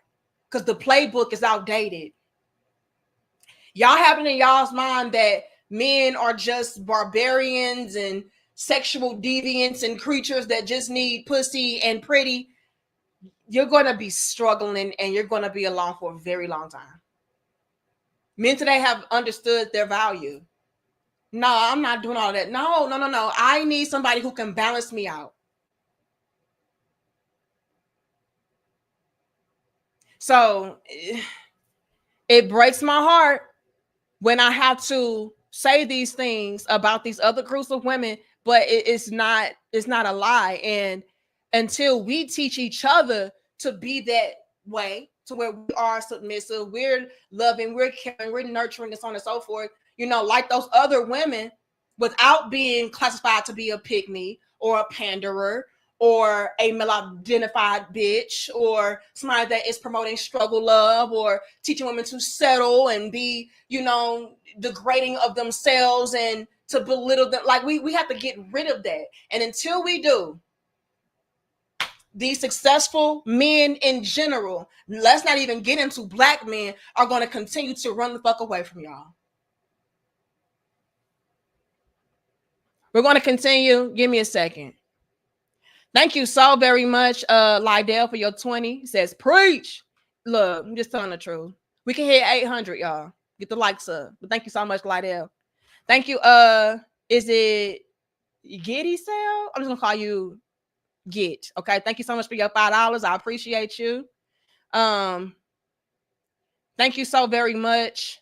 because the playbook is outdated. Y'all have it in y'all's mind that men are just barbarians and sexual deviants and creatures that just need pussy and pretty. You're going to be struggling and you're going to be alone for a very long time. Men today have understood their value. No, I'm not doing all that. No. I need somebody who can balance me out. So it breaks my heart when I have to say these things about these other groups of women, but it's not a lie. And until we teach each other to be that way, to where we are submissive, we're loving, we're caring, we're nurturing, and so on and so forth, like those other women, without being classified to be a pick-me or a panderer or a male-identified bitch or somebody that is promoting struggle love or teaching women to settle and be, degrading of themselves and to belittle them. Like we have to get rid of that. And until we do, these successful men in general, let's not even get into black men, are going to continue to run the fuck away from y'all. We're going to continue. Give me a second. Thank you so very much, Lydell, for your 20. He says, preach. Look, I'm just telling the truth. We can hit 800, y'all. Get the likes up. But thank you so much, Lydell. Thank you. Is it Giddy Sale? I'm just going to call you Git. Okay. Thank you so much for your $5. I appreciate you. Thank you so very much.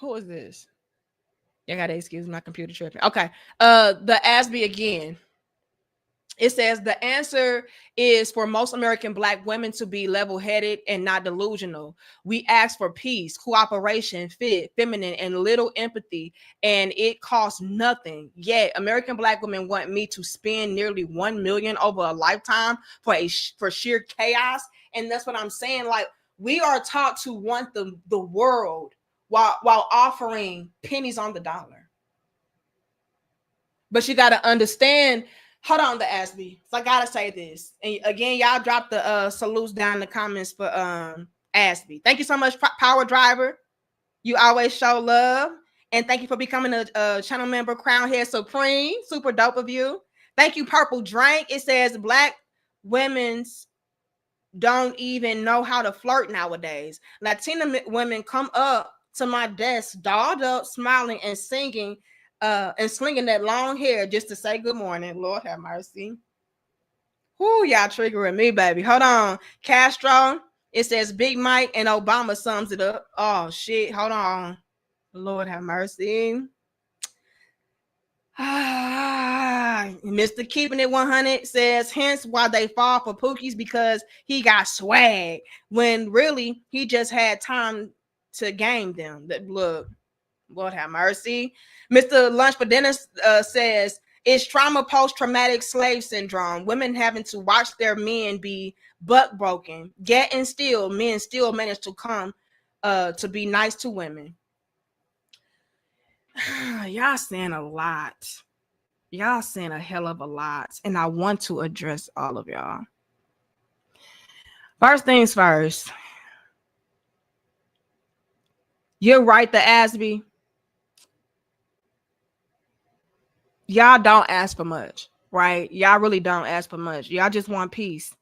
Who is this? You gotta excuse my computer tripping. Okay. The ASB again. It says the answer is for most American Black women to be level-headed and not delusional. We ask for peace, cooperation, fit, feminine, and little empathy, and it costs nothing. Yet American Black women want me to spend nearly 1 million over a lifetime for sheer chaos. And that's what I'm saying. Like, we are taught to want the world while offering pennies on the dollar. But you got to understand. Hold on, the Asby. So I gotta say this. And again, y'all drop the salutes down in the comments for Asby. Thank you so much, Power Driver. You always show love. And thank you for becoming a channel member, Crown Head Supreme. Super dope of you. Thank you, Purple Drink. It says Black women's don't even know how to flirt nowadays. Latina women come up to my desk, dolled up, smiling and singing and slinging that long hair just to say good morning. Lord have mercy. Whoo, y'all triggering me, baby. Hold on. Castro, it says Big Mike and Obama sums it up. Oh, shit. Hold on. Lord have mercy. Mr. Keeping It 100 says, hence why they fall for Pookie's, because he got swag when really he just had time to game them. That look. Lord have mercy. Mr. Lunch for Dinner says, it's trauma post-traumatic slave syndrome. Women having to watch their men be butt broken. Yet and still, men still manage to come to be nice to women. Y'all saying a lot. Y'all saying a hell of a lot. And I want to address all of y'all. First things first. You're right, the Asby. Y'all don't ask for much, right? Y'all really don't ask for much. Y'all just want peace,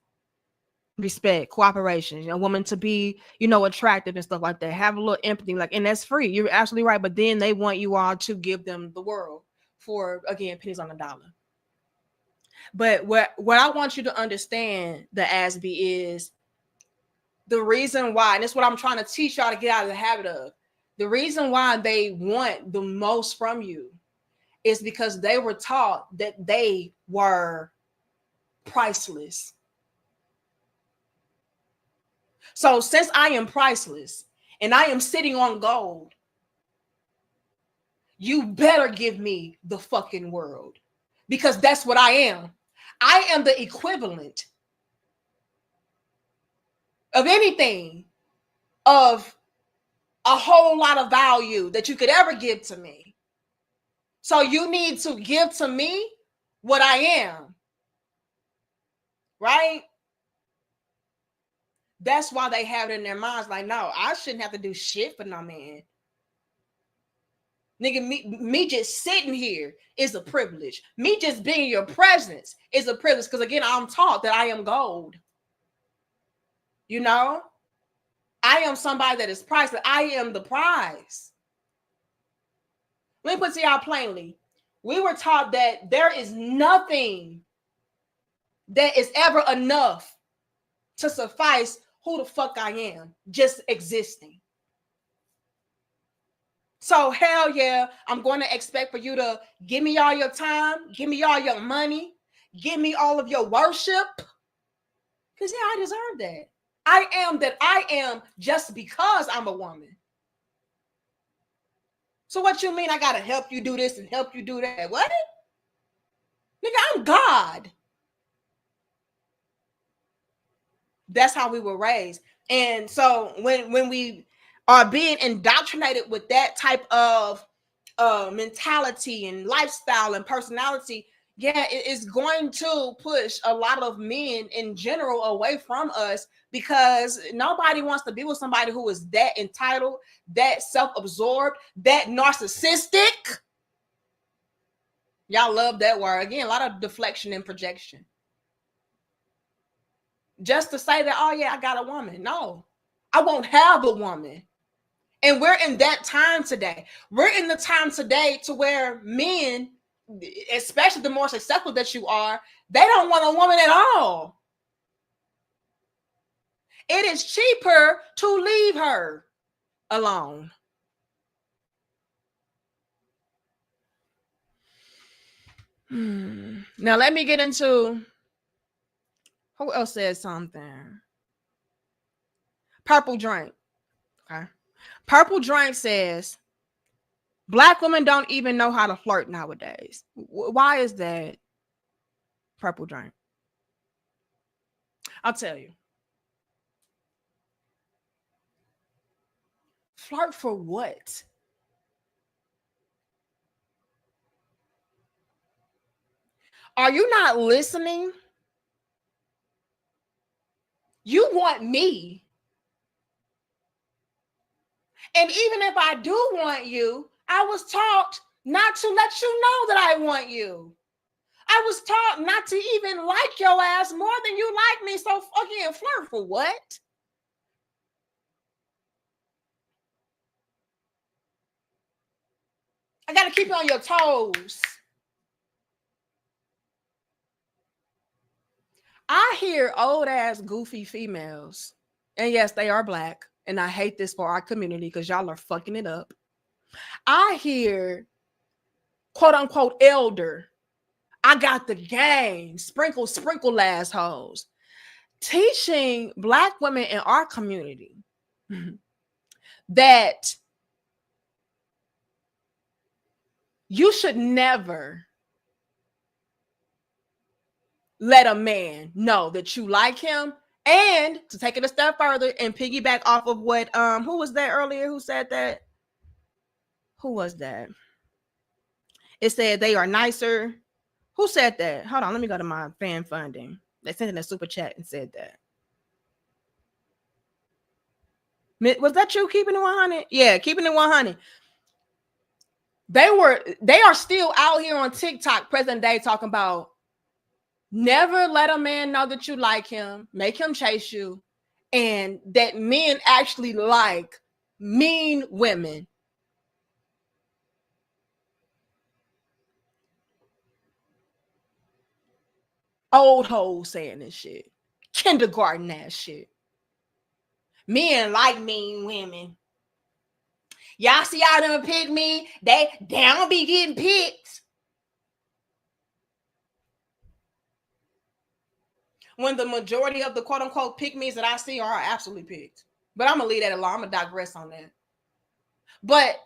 respect, cooperation. A woman to be, attractive and stuff like that. Have a little empathy, and that's free. You're absolutely right. But then they want you all to give them the world for, again, pennies on the dollar. But what I want you to understand, the Asby, is the reason why, and that's what I'm trying to teach y'all to get out of the habit of. The reason why they want the most from you is because they were taught that they were priceless. So since I am priceless and I am sitting on gold, you better give me the fucking world, because that's what I am. I am the equivalent of anything of a whole lot of value that you could ever give to me. So you need to give to me what I am, right? That's why they have it in their minds like, no, I shouldn't have to do shit for no man. Nigga, me just sitting here is a privilege. Me just being in your presence is a privilege, because again, I'm taught that I am gold. I am somebody that is priceless. I am the prize. Let me put it to y'all plainly. We were taught that there is nothing that is ever enough to suffice who the fuck I am, just existing. So hell yeah, I'm going to expect for you to give me all your time, give me all your money, give me all of your worship. Because yeah, I deserve that. I am that I am just because I'm a woman. So what you mean I got to help you do this and help you do that? What? Nigga, I'm God. That's how we were raised. And so when we are being indoctrinated with that type of mentality and lifestyle and personality, yeah, it is going to push a lot of men in general away from us, because nobody wants to be with somebody who is that entitled, that self-absorbed, that narcissistic. Y'all love that word. Again, a lot of deflection and projection. Just to say that, oh yeah, I got a woman. No, I won't have a woman. And we're in that time today. We're in the time today to where men, especially the more successful that you are, they don't want a woman at all. It is cheaper to leave her alone. Now let me get into who else said something. Purple Drink. Okay. Purple Drink says Black women don't even know how to flirt nowadays. Why is that? Purple Drink. I'll tell you. Flirt for what? Are you not listening? You want me. And even if I do want you, I was taught not to let you know that I want you. I was taught not to even like your ass more than you like me. So fucking flirt for what? I got to keep you on your toes. I hear old ass goofy females, and yes, they are Black, and I hate this for our community because y'all are fucking it up. I hear quote unquote elder, I got the game, sprinkle assholes, teaching Black women in our community that you should never let a man know that you like him. And to take it a step further and piggyback off of what who was that earlier who said that? Who was that? It said they are nicer. Who said that? Hold on, let me go to my fan funding. They sent in a super chat and said that. Was that you, keeping it 100? Yeah, keeping it 100. They are still out here on TikTok present day talking about never let a man know that you like him, make him chase you, and that men actually like mean women. Old hoes saying this shit. Kindergarten ass shit. Men like mean women. Y'all see all them pick me? They don't be getting picked. When the majority of the quote unquote pick me's that I see are absolutely picked. But I'm gonna leave that alone. I'm gonna digress on that. But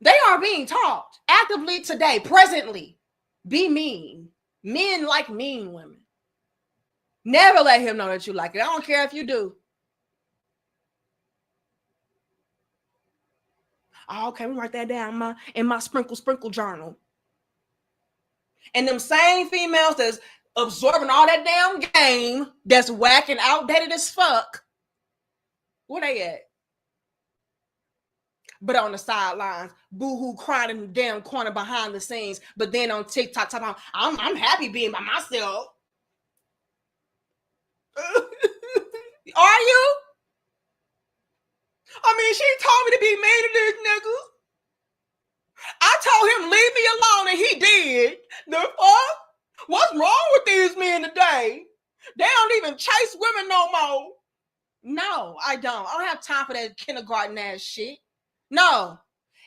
they are being taught actively today, presently, be mean. Men like mean women. Never let him know that you like it. I don't care if you do. Oh, okay, we write that down in my sprinkle journal. And them same females that's absorbing all that damn game, that's whacking outdated as fuck, where they at? But on the sidelines, boo-hoo crying in the damn corner behind the scenes, but then on TikTok talking about, I'm happy being by myself. Are you? I mean, she told me to be mean to this nigga. I told him leave me alone, and he did. The fuck? What's wrong with these men today? They don't even chase women no more. No, I don't. I don't have time for that kindergarten ass shit. No.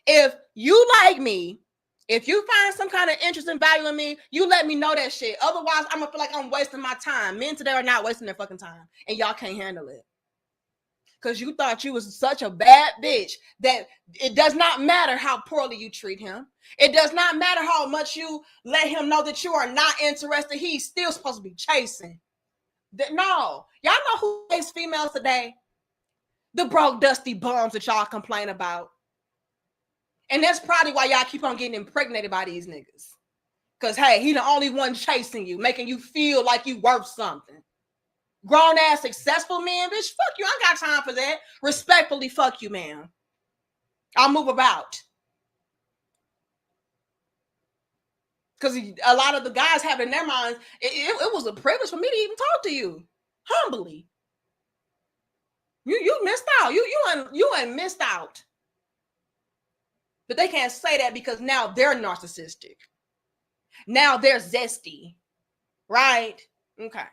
If you like me, if you find some kind of interest and value in me, you let me know that shit. Otherwise, I'm gonna feel like I'm wasting my time. Men today are not wasting their fucking time, and y'all can't handle it. Because you thought you was such a bad bitch that it does not matter how poorly you treat him. It does not matter how much you let him know that you are not interested. He's still supposed to be chasing. No. Y'all know who hates females today? The broke, dusty bums that y'all complain about. And that's probably why y'all keep on getting impregnated by these niggas. Because, hey, he the only one chasing you, making you feel like you worth something. Grown ass successful men, bitch, fuck you. I ain't got time for that. Respectfully, fuck you, man. I'll move about. Because a lot of the guys have in their minds, it was a privilege for me to even talk to you. Humbly. You missed out. You ain't missed out. But they can't say that because now they're narcissistic. Now they're zesty. Right? Okay.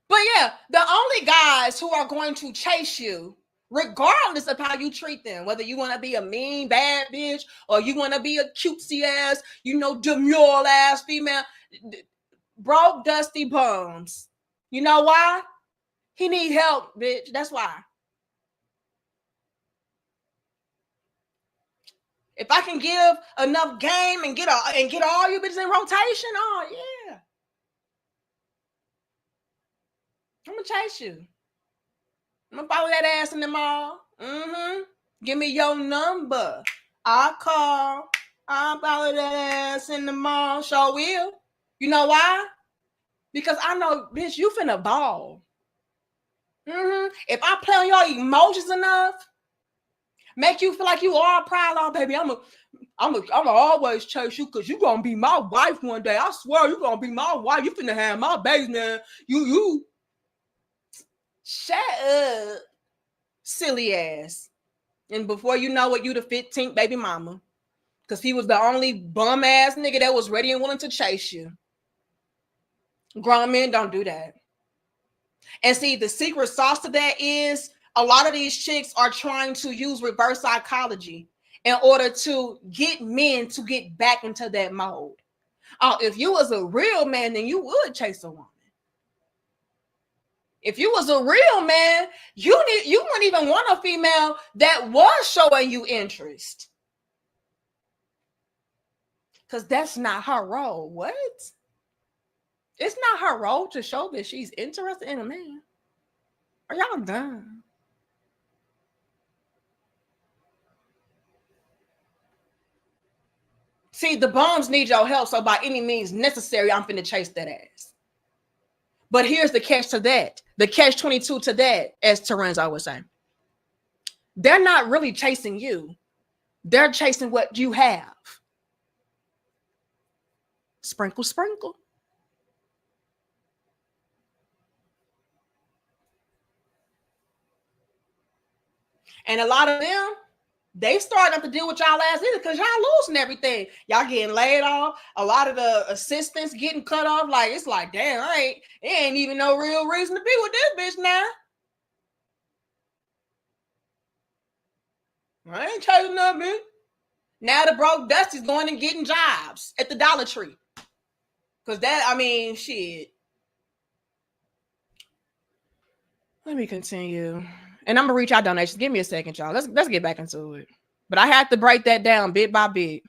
But yeah, the only guys who are going to chase you regardless of how you treat them, whether you want to be a mean, bad bitch or you want to be a cutesy ass, demure ass female. Broke, dusty bums. You know why? He need help, bitch. That's why. If I can give enough game and get all you bitches in rotation, oh yeah, I'm gonna chase you. I'm gonna follow that ass in the mall. Give me your number. I'll call. I'll follow that ass in the mall. Sure will. You know why? Because I know, bitch, you finna ball. If I play on your emotions enough, make you feel like you are a proud, oh baby, I'm always chase you because you gonna be my wife one day. I swear you gonna be my wife. You finna have my baby, man. You shut up, silly ass. And before you know it, you the 15th baby mama. Because he was the only bum ass nigga that was ready and willing to chase you. Grown men don't do that. And see, the secret sauce to that is a lot of these chicks are trying to use reverse psychology in order to get men to get back into that mode. Oh, if you was a real man, then you would chase a woman. If you was a real man, you wouldn't even want a female that was showing you interest. Because that's not her role. What? It's not her role to show that she's interested in a man. Are y'all done? See, the bums need your help, so by any means necessary, I'm finna chase that ass. But here's the catch to that. The catch 22 to that, as Terenzo would say. They're not really chasing you. They're chasing what you have. Sprinkle, sprinkle. And a lot of them, they starting up to deal with y'all ass either because y'all losing everything. Y'all getting laid off. A lot of the assistants getting cut off. Like, it's like, damn, it ain't even no real reason to be with this bitch now. I ain't chasing nothing. Now the broke Dusty's going and getting jobs at the Dollar Tree. Because shit. Let me continue. And I'm going to reach out donations. Give me a second, y'all. Let's get back into it. But I have to break that down bit by bit.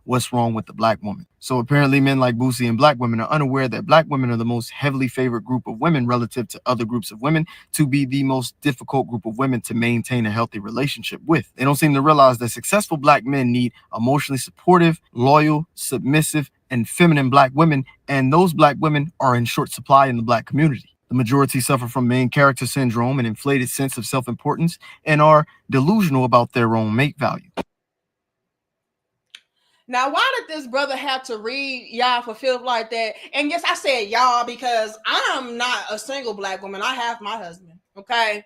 What's wrong with the black woman? So apparently men like Boosie and black women are unaware that black women are the most heavily favored group of women relative to other groups of women to be the most difficult group of women to maintain a healthy relationship with. They don't seem to realize that successful black men need emotionally supportive, loyal, submissive, and feminine black women, and those black women are in short supply in the black community. The majority suffer from main character syndrome, an inflated sense of self-importance, and are delusional about their own mate value. Now, why did this brother have to read y'all for filth like that? And yes, I said y'all because I'm not a single black woman. I have my husband, okay?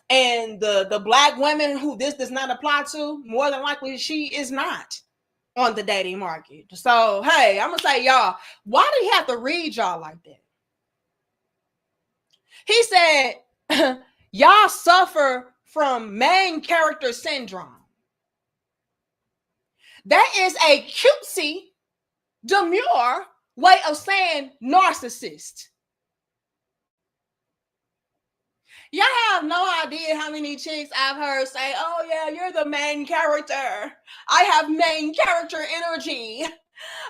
And the black women who this does not apply to, more than likely she is not on the dating market. So, hey, I'm going to say y'all, why do he have to read y'all like that? He said, y'all suffer from main character syndrome. That is a cutesy, demure way of saying narcissist. Y'all have no idea how many chicks I've heard say, oh yeah, you're the main character. I have main character energy.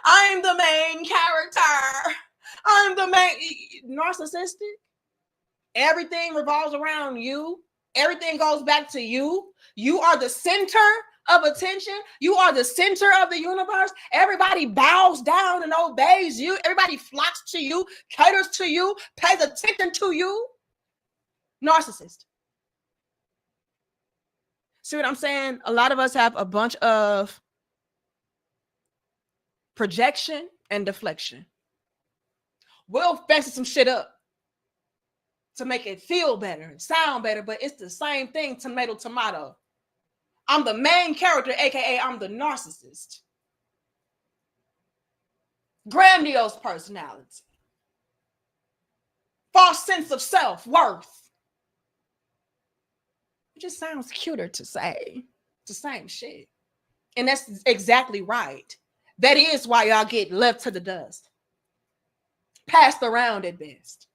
I'm the main character. I'm the main narcissistic. Everything revolves around you. Everything goes back to you. You are the center of attention. You are the center of the universe. Everybody bows down and obeys you. Everybody flocks to you, caters to you, pays attention to you. Narcissist. See what I'm saying? A lot of us have a bunch of projection and deflection. We'll fancy some shit up to make it feel better and sound better, but it's the same thing, tomato, tomato. I'm the main character, aka I'm the narcissist. Grandiose personality. False sense of self-worth. It just sounds cuter to say. It's the same shit. And that's exactly right. That is why y'all get left to the dust. Passed around at best.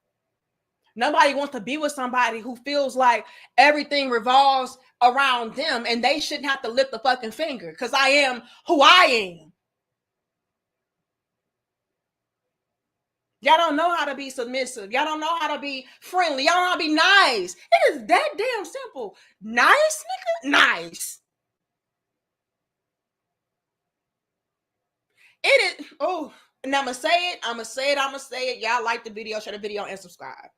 Nobody wants to be with somebody who feels like everything revolves around them and they shouldn't have to lift a fucking finger because I am who I am. Y'all don't know how to be submissive. Y'all don't know how to be friendly. Y'all don't know how to be nice. It is that damn simple. Nice, nigga? Nice. It is. Oh, and I'm going to say it. Y'all like the video, share the video, and subscribe.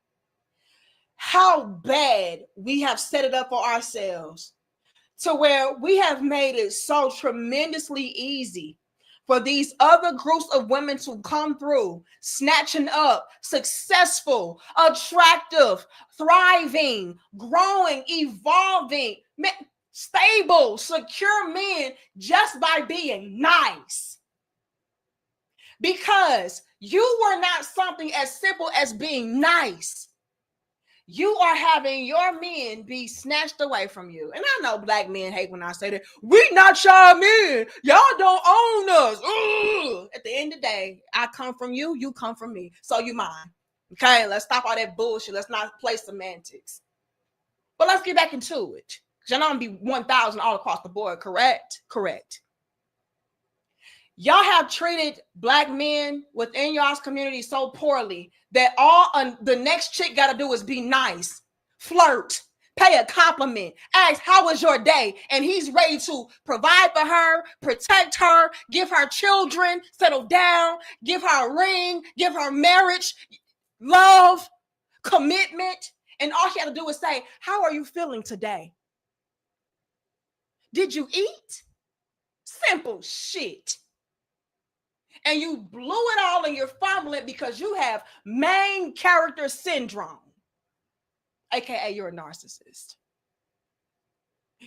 How bad we have set it up for ourselves to where we have made it so tremendously easy for these other groups of women to come through, snatching up successful, attractive, thriving, growing, evolving, stable, secure men just by being nice. Because you were not something as simple as being nice. You are having your men be snatched away from you. And I know black men hate when I say that. We not y'all men. Y'all don't own us. Ugh. At the end of the day, I come from you. You come from me. So you mine. Okay, let's stop all that bullshit. Let's not play semantics. But let's get back into it. Because y'all know I'm going to be 1,000 all across the board. Correct? Correct. Y'all have treated black men within y'all's community so poorly that all the next chick got to do is be nice, flirt, pay a compliment, ask, how was your day? And he's ready to provide for her, protect her, give her children, settle down, give her a ring, give her marriage, love, commitment. And all she had to do is say, how are you feeling today? Did you eat? Simple shit. And you blew it all and you're fumbling because you have main character syndrome. AKA you're a narcissist.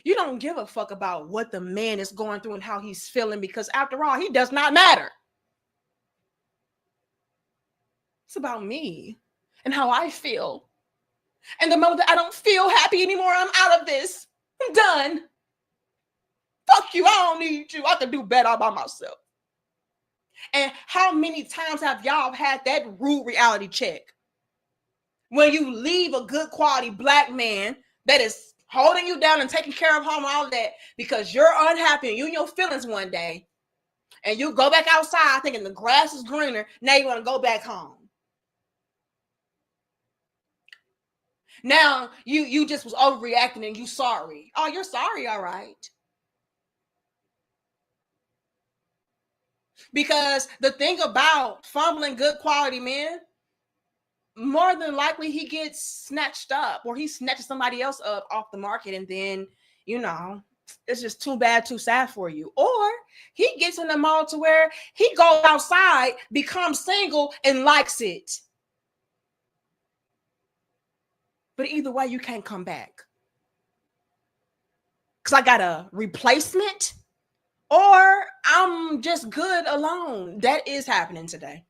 You don't give a fuck about what the man is going through and how he's feeling because after all, he does not matter. It's about me and how I feel. And the moment that I don't feel happy anymore, I'm out of this. I'm done. Fuck you. I don't need you. I can do better by myself. And how many times have y'all had that rude reality check? When you leave a good quality black man that is holding you down and taking care of home and all that because you're unhappy and you in your feelings one day and you go back outside thinking the grass is greener, now you want to go back home. Now you just was overreacting and you sorry. Oh, you're sorry, all right. Because the thing about fumbling good quality men, more than likely he gets snatched up or he snatches somebody else up off the market and then, you know, it's just too bad, too sad for you. Or he gets in the mode to where he goes outside, becomes single and likes it. But either way, you can't come back. Because I got a replacement or I'm just good alone. That is happening today.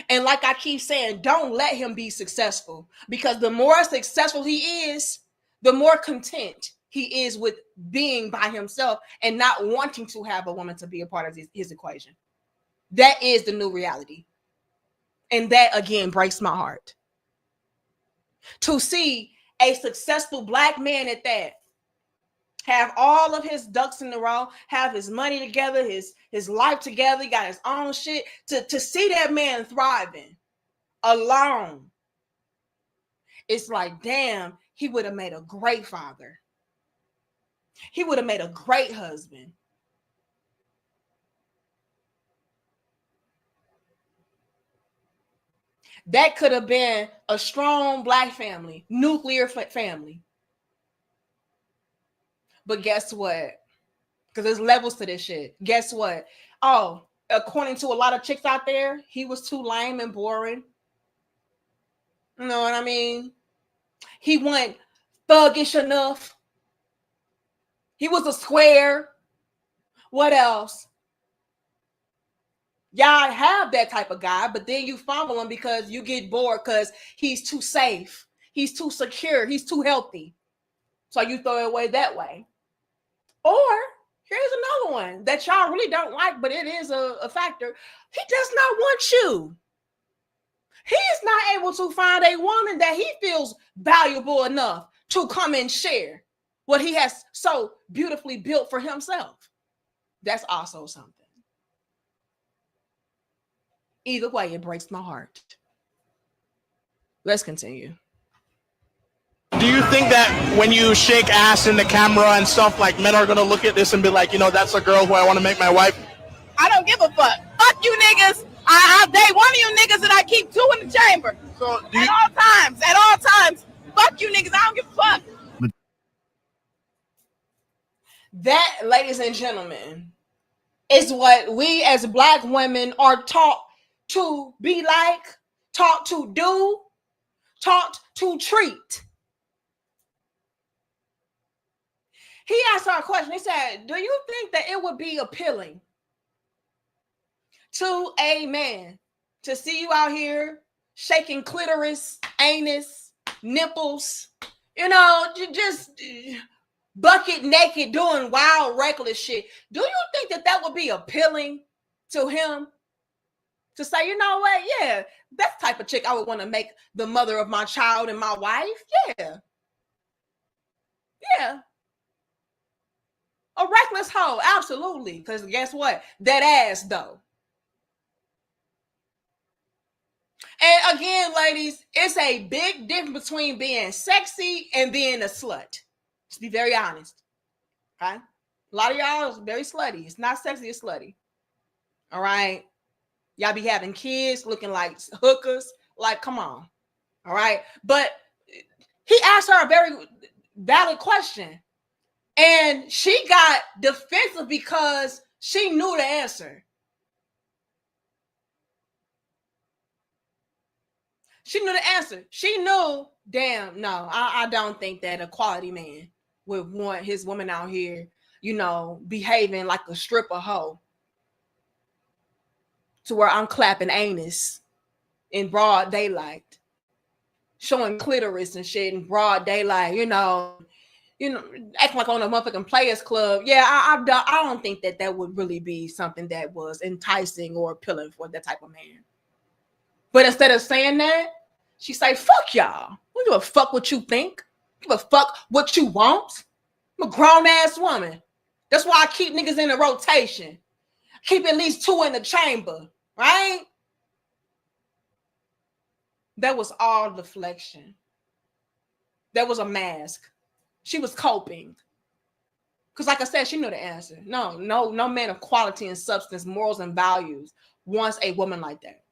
And like I keep saying, don't let him be successful because the more successful he is, the more content he is with being by himself and not wanting to have a woman to be a part of his equation. That is the new reality. And that, again, breaks my heart. To see a successful black man at that, have all of his ducks in a row, have his money together, his life together, he got his own shit, to see that man thriving alone. It's like, damn, he would have made a great father. He would have made a great husband. That could have been a strong black family, nuclear family. But guess what? Because there's levels to this shit. Guess what? Oh, according to a lot of chicks out there, he was too lame and boring. You know what I mean? He wasn't thuggish enough. He was a square. What else? Y'all have that type of guy, but then you fumble him because you get bored because he's too safe. He's too secure. He's too healthy. So you throw it away that way. Or here's another one that y'all really don't like, but it is a factor. He does not want you. He is not able to find a woman that he feels valuable enough to come and share what he has so beautifully built for himself. That's also something. Either way, it breaks my heart. Let's continue. Do you think that when you shake ass in the camera and stuff, like men are going to look at this and be like, you know, that's a girl who I want to make my wife? I don't give a fuck. Fuck you niggas. I date one of you niggas and I keep two in the chamber. So At all times. Fuck you niggas. I don't give a fuck. That, ladies and gentlemen, is what we as Black women are taught to be like, taught to do, taught to treat. He asked her a question. He said, do you think that it would be appealing to a man to see you out here shaking clitoris, anus, nipples, you know, just bucket naked doing wild, reckless shit? Do you think that that would be appealing to him? To say, you know what? Yeah, that's the type of chick I would want to make the mother of my child and my wife. Yeah. Yeah. A reckless hoe, absolutely. Because guess what? That ass, though. And again, ladies, it's a big difference between being sexy and being a slut. Just be very honest. Okay? A lot of y'all is very slutty. It's not sexy, it's slutty. All right? Y'all be having kids looking like hookers. Like, come on. All right? But he asked her a very valid question. And she got defensive because she knew the answer. She knew the answer. She knew, damn, no, I don't think that a quality man would want his woman out here, you know, behaving like a stripper hoe. To where I'm clapping anus in broad daylight. Showing clitoris and shit in broad daylight, you know, acting like on a motherfucking Players Club. Yeah, I don't think that that would really be something that was enticing or appealing for that type of man. But instead of saying that, she say, fuck y'all. I don't give a fuck what you think. I give a fuck what you want. I'm a grown-ass woman. That's why I keep niggas in the rotation. Keep at least two in the chamber, right? That was all deflection. That was a mask. She was coping. Because like I said, she knew the answer. No man of quality and substance, morals and values wants a woman like that.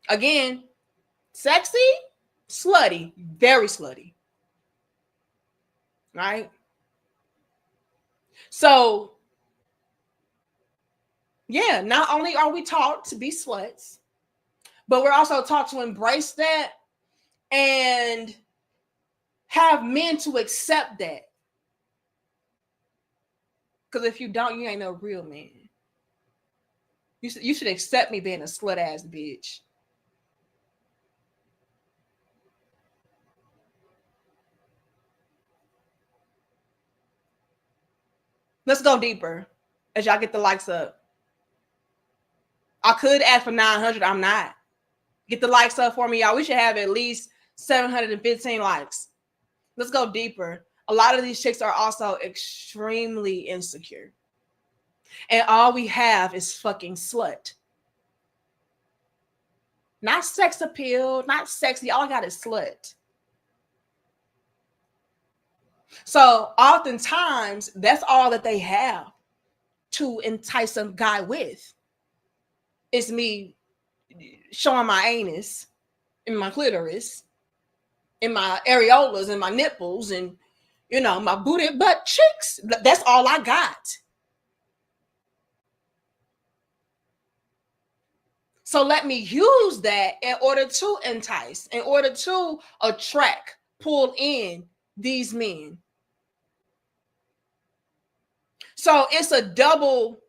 Again, sexy, slutty, very slutty. Right? So, yeah, not only are we taught to be sluts, but we're also taught to embrace that and have men to accept that. Because if you don't, you ain't no real man. You should accept me being a slut ass bitch. Let's go deeper as y'all get the likes up. I could ask for 900. I'm not. Get the likes up for me, y'all. We should have at least 715 likes. Let's go deeper. A lot of these chicks are also extremely insecure. And all we have is fucking slut. Not sex appeal, not sexy. All I got is slut. So oftentimes, that's all that they have to entice a guy with. It's me showing my anus and my clitoris and my areolas and my nipples and, you know, my booty butt cheeks. That's all I got. So let me use that in order to entice, in order to attract, pull in these men. So it's a double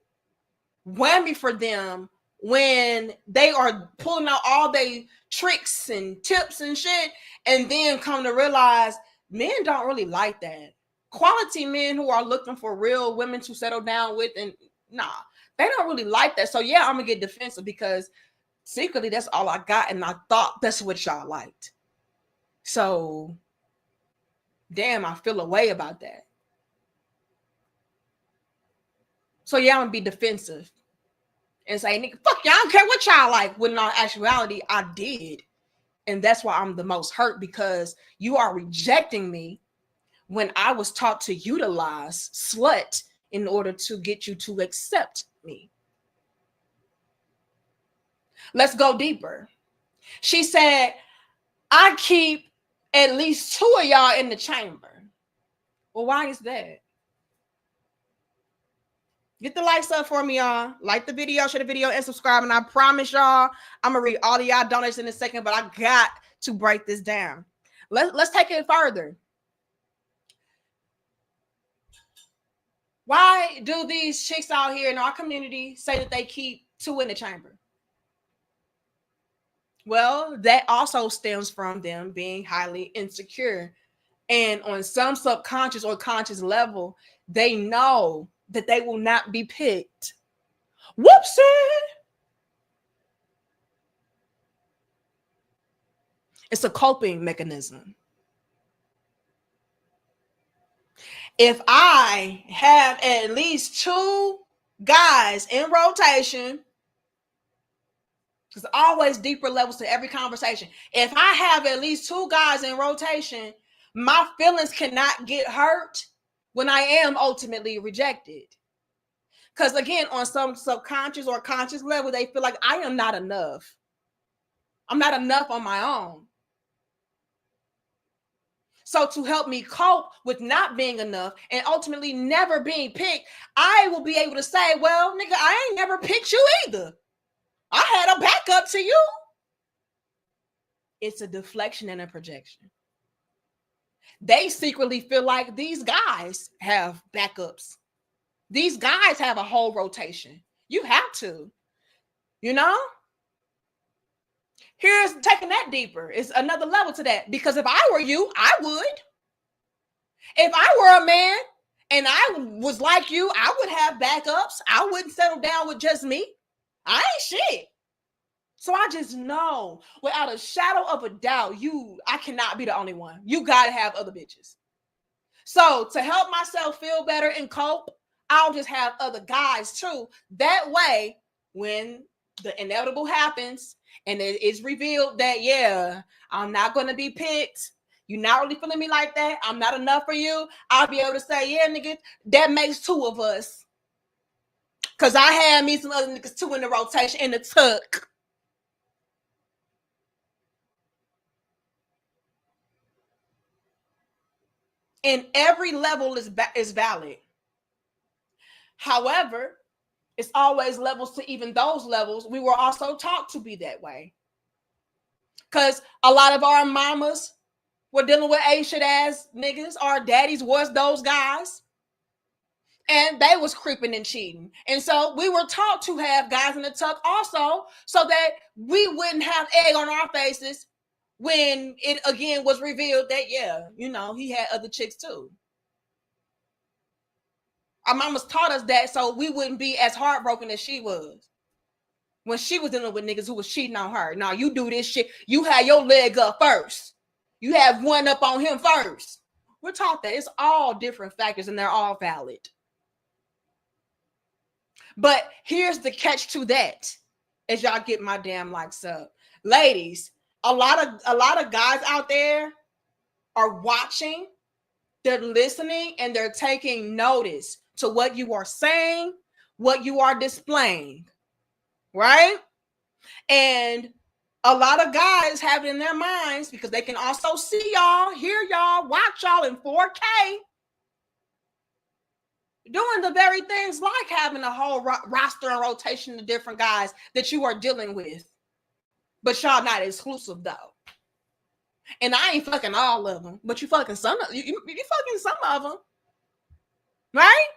whammy for them when they are pulling out all their tricks and tips and shit, and then come to realize men don't really like that. Quality men who are looking for real women to settle down with, and nah, they don't really like that. So yeah, I'm gonna get defensive because secretly that's all I got, and I thought that's what y'all liked. So damn, I feel a way about that. So yeah, I'm gonna be defensive and say, nigga, fuck y'all, I don't care what y'all like. When in all actuality, I did. And that's why I'm the most hurt, because you are rejecting me when I was taught to utilize slut in order to get you to accept me. Let's go deeper. She said, I keep at least 2 of y'all in the chamber. Well, why is that? Get the likes up for me, y'all. Like the video, share the video, and subscribe. And I promise y'all, I'm going to read all of y'all donations in a second, but I got to break this down. Let's take it further. Why do these chicks out here in our community say that they keep 2 in the chamber? Well, that also stems from them being highly insecure. And on some subconscious or conscious level, they know that they will not be picked. Whoopsie! It's a coping mechanism. If I have at least 2 guys in rotation, there's always deeper levels to every conversation. If I have at least 2 guys in rotation, my feelings cannot get hurt when I am ultimately rejected. Because again, on some subconscious or conscious level, they feel like I am not enough. I'm not enough on my own. So to help me cope with not being enough and ultimately never being picked, I will be able to say, well, nigga, I ain't never picked you either. I had a backup to you. It's a deflection and a projection. They secretly feel like these guys have backups. These guys have a whole rotation. You have to, you know? Here's taking that deeper. It's another level to that. Because if I were you, I would. If I were a man and I was like you, I would have backups. I wouldn't settle down with just me. I ain't shit. So I just know without a shadow of a doubt, I cannot be the only one. You got to have other bitches. So to help myself feel better and cope, I'll just have other guys too. That way, when the inevitable happens and it is revealed that, yeah, I'm not going to be picked. You're not really feeling me like that. I'm not enough for you. I'll be able to say, yeah, nigga, that makes 2 of us. Because I had me some other niggas 2 in the rotation in the tuck. And every level is valid. However, it's always levels to even those levels. We were also taught to be that way. Because a lot of our mamas were dealing with A-shit ass niggas. Our daddies was those guys. And they was creeping and cheating. And so we were taught to have guys in the tuck also, so that we wouldn't have egg on our faces when it again was revealed that, yeah, you know, he had other chicks too. Our mamas taught us that so we wouldn't be as heartbroken as she was when she was dealing with niggas who was cheating on her. Now you do this shit. You had your leg up first. You have one up on him first. We're taught that. It's all different factors and they're all valid. But here's the catch to that, as y'all get my damn likes up. Ladies, a lot of guys out there are watching, they're listening, and they're taking notice to what you are saying, what you are displaying, right? And a lot of guys have it in their minds, because they can also see y'all, hear y'all, watch y'all in 4K, doing the very things like having a whole roster and rotation of different guys that you are dealing with. But y'all not exclusive though. And I ain't fucking all of them, but you fucking some of you fucking some of them. Right?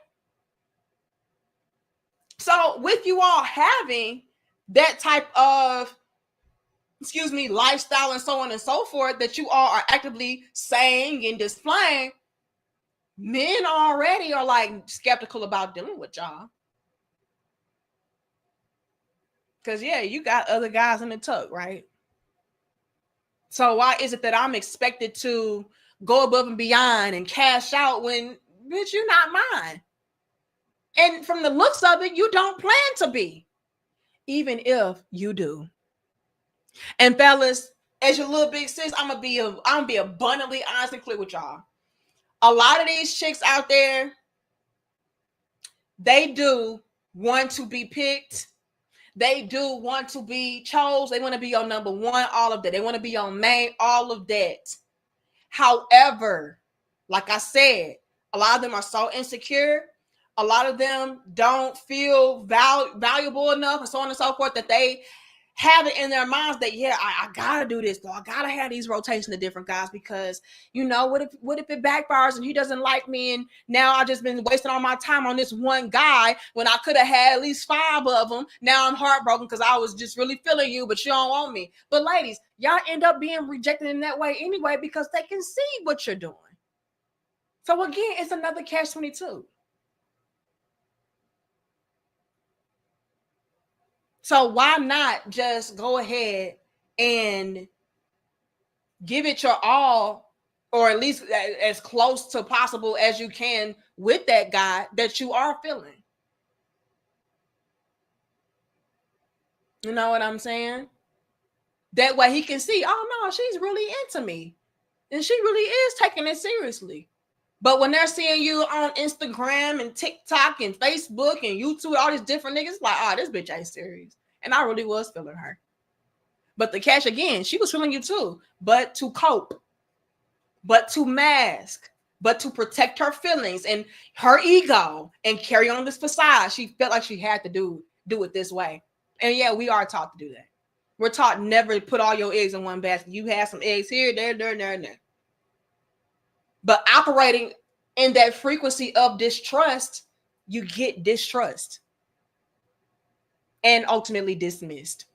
So with you all having that type of, lifestyle and so on and so forth that you all are actively saying and displaying, men already are like skeptical about dealing with y'all. Because, yeah, you got other guys in the tug, right? So why is it that I'm expected to go above and beyond and cash out when, bitch, you're not mine? And from the looks of it, you don't plan to be, even if you do. And fellas, as your little big sis, I'm gonna be abundantly honest and clear with y'all. A lot of these chicks out there, they do want to be picked. They do want to be chose. They want to be your number one, all of that. They want to be your main, all of that. However, like I said, a lot of them are so insecure. A lot of them don't feel valuable enough and so on and so forth that they have it in their minds that, yeah, I gotta do this though. I gotta have these rotations of different guys because, you know, what if it backfires and he doesn't like me and now I just been wasting all my time on this one guy when I could have had at least 5 of them. Now I'm heartbroken because I was just really feeling you, but you don't want me. But ladies, y'all end up being rejected in that way anyway because they can see what you're doing. So again, it's another catch-22. So why not just go ahead and give it your all, or at least as close to possible as you can with that guy that you are feeling? You know what I'm saying? That way he can see, oh no, she's really into me. And she really is taking it seriously. But when they're seeing you on Instagram and TikTok and Facebook and YouTube, all these different niggas, like, oh, this bitch ain't serious. And I really was feeling her. But the catch again, she was feeling you too, but to cope, but to mask, but to protect her feelings and her ego and carry on this facade. She felt like she had to do it this way. And yeah, we are taught to do that. We're taught never put all your eggs in one basket. You have some eggs here, there. But operating in that frequency of distrust, you get distrust and ultimately dismissed.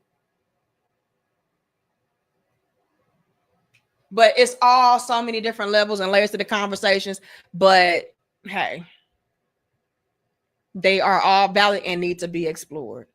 But it's all so many different levels and layers to the conversations. But hey, they are all valid and need to be explored.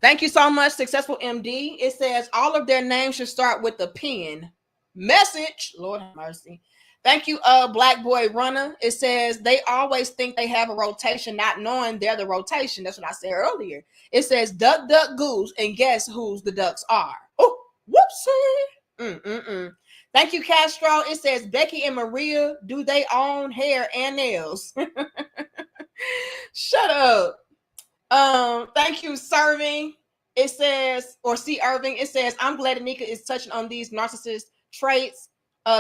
Thank you so much, Successful MD. It says all of their names should start with the pen. Message, Lord have mercy. Thank you, Black Boy Runner. It says they always think they have a rotation, not knowing they're the rotation. That's what I said earlier. It says duck, duck, goose, and guess whose the ducks are. Oh, whoopsie. Thank you, Castro. It says Becky and Maria, do they own hair and nails? Shut up. Thank you, Serving. It says, or C. Irving, it says, I'm glad Anika is touching on these narcissist traits.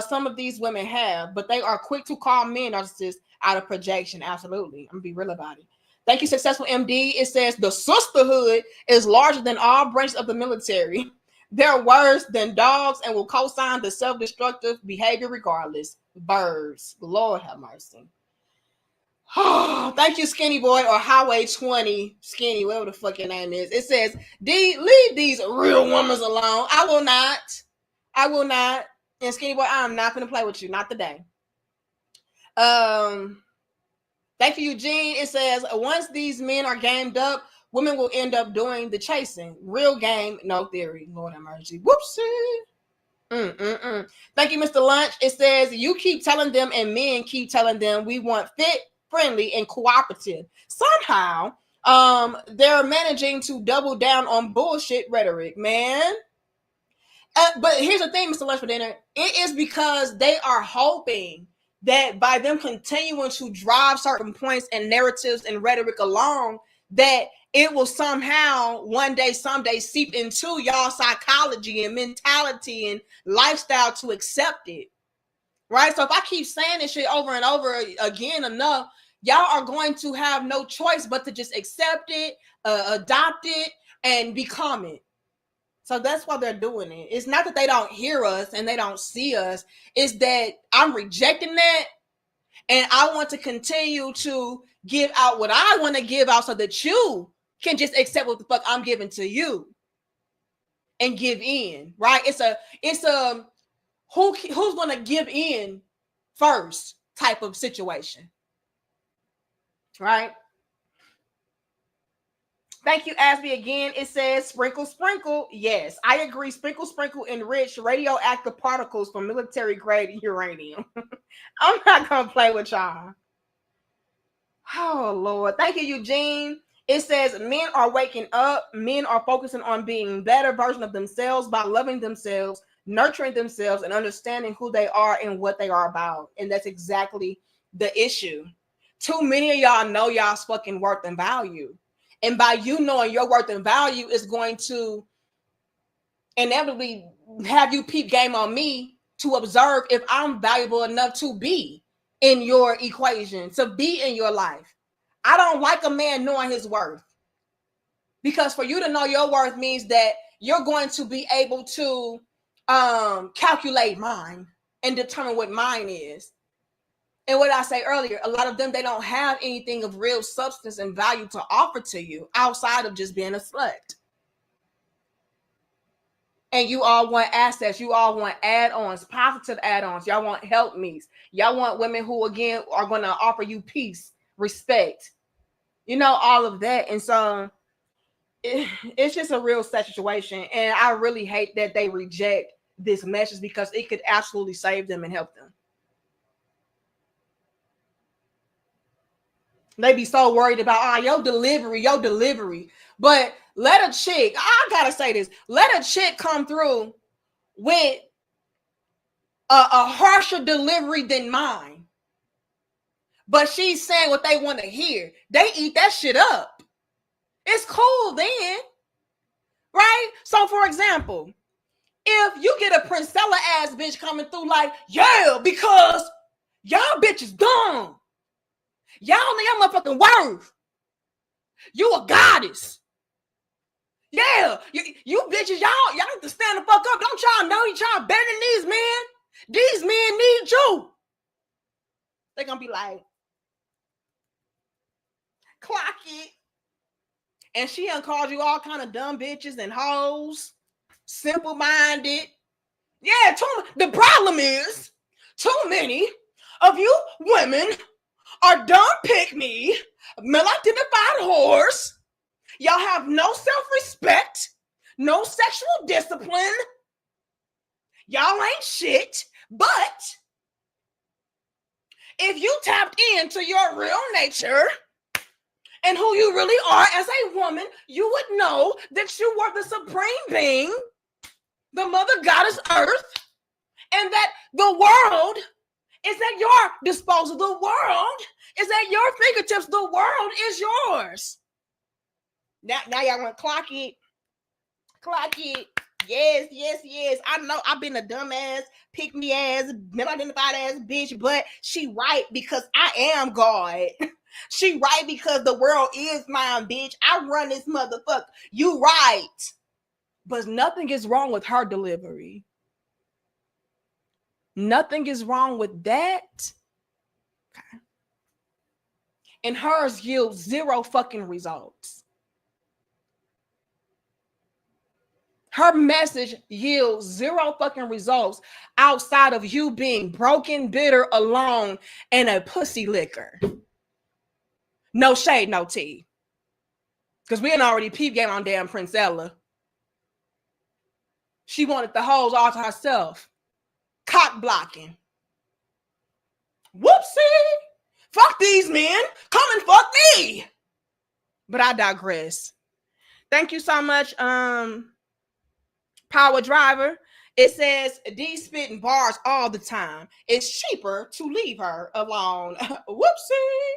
Some of these women have, but they are quick to call men narcissists out of projection. Absolutely. I'm gonna be real about it. Thank you, Successful MD. It says the sisterhood is larger than all branches of the military. They're worse than dogs and will co-sign the self-destructive behavior regardless. Birds. Lord have mercy. Thank you, Skinny Boy, or Highway 20 Skinny, whatever the fuck your name is. It says, D, leave these real women alone. I will not. And Skinny Boy, I'm not going to play with you. Not today. Thank you, Eugene. It says, once these men are gamed up, women will end up doing the chasing. Real game, no theory. Lord have mercy. Whoopsie. Thank you, Mr. Lunch. It says, you keep telling them and men keep telling them we want fit, friendly, and cooperative. Somehow, they're managing to double down on bullshit rhetoric, man. But here's the thing, Mr. Lunch for Dinner. It is because they are hoping that by them continuing to drive certain points and narratives and rhetoric along, that it will somehow one day, someday seep into y'all psychology and mentality and lifestyle to accept it. Right? So if I keep saying this shit over and over again enough, y'all are going to have no choice but to just accept it, adopt it, and become it. So that's why they're doing it. It's not that they don't hear us and they don't see us. It's that I'm rejecting that. And I want to continue to give out what I want to give out so that you can just accept what the fuck I'm giving to you and give in, right? It's a who's gonna give in first type of situation, right? Thank you, Asby. Again, it says sprinkle, sprinkle. Yes, I agree. Sprinkle, sprinkle, enrich radioactive particles from military grade uranium. I'm not gonna play with y'all. Oh Lord, thank you, Eugene. It says men are waking up. Men are focusing on being better version of themselves by loving themselves, nurturing themselves, and understanding who they are and what they are about. And that's exactly the issue. Too many of y'all know y'all's fucking worth and value. And by you knowing your worth and value is going to inevitably have you peep game on me to observe if I'm valuable enough to be in your equation, to be in your life. I don't like a man knowing his worth, because for you to know your worth means that you're going to be able to calculate mine and determine what mine is. And what I say earlier, a lot of them, they don't have anything of real substance and value to offer to you outside of just being a slut. And you all want assets. You all want add-ons, positive add-ons. Y'all want help me's. Y'all want women who, again, are going to offer you peace, respect, you know, all of that. And so it's just a real sad situation. And I really hate that they reject this message, because it could absolutely save them and help them. They be so worried about, your delivery. But let a chick, I gotta say this, let a chick come through with a harsher delivery than mine, but she's saying what they want to hear. They eat that shit up. It's cool then, right? So for example, if you get a Princella ass bitch coming through like, yeah, because y'all bitches dumb. Y'all know your motherfucking worth. You a goddess. Yeah, you bitches, y'all need to stand the fuck up. Don't y'all know y'all better than these men? These men need you. They're gonna be like, clock it. And she done called you all kind of dumb bitches and hoes, simple-minded. Yeah, the problem is too many of you women are dumb pick-me, male-identified whores. Y'all have no self-respect, no sexual discipline. Y'all ain't shit. But if you tapped into your real nature and who you really are as a woman, you would know that you were the supreme being, the mother goddess earth, and that the world is at your disposal. The world is at your fingertips. The world is yours. Now y'all want to clock it. Clock it. Yes. I know I've been a dumbass, pick me ass, male-identified ass bitch, but she right because I am God. She right because the world is mine, bitch. I run this motherfucker. You right. But nothing is wrong with her delivery. Nothing is wrong with that. Okay. And hers yields zero fucking results. Her message yields zero fucking results outside of you being broken, bitter, alone, and a pussy licker. No shade, no tea. Because we ain't already peep game on damn Princella. She wanted the hoes all to herself. Cock blocking. Whoopsie. Fuck these men. Come and fuck me. But I digress. Thank you so much, Power Driver. It says D spitting bars all the time. It's cheaper to leave her alone. Whoopsie.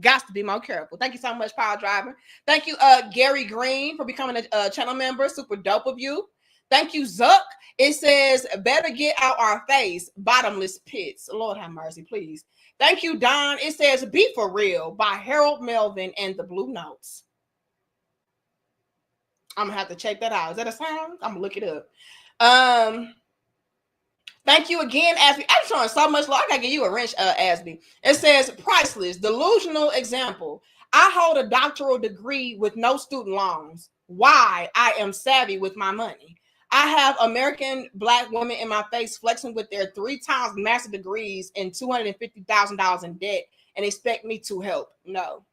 Got to be more careful. Thank you so much, Power Driver. Thank you, Gary Green, for becoming a channel member. Super dope of you. Thank you, Zuck. It says, better get out our face. Bottomless pits. Lord have mercy, please. Thank you, Don. It says, Be For Real by Harold Melvin and the Blue Notes. I'm gonna have to check that out. Is that a song? I'm gonna look it up. Thank you again, Asby. I'm showing so much love. I gotta give you a wrench, Asby. It says priceless, delusional example. I hold a doctoral degree with no student loans. Why? I am savvy with my money. I have American Black women in my face flexing with their 3 times master degrees and $250,000 in debt and expect me to help. No.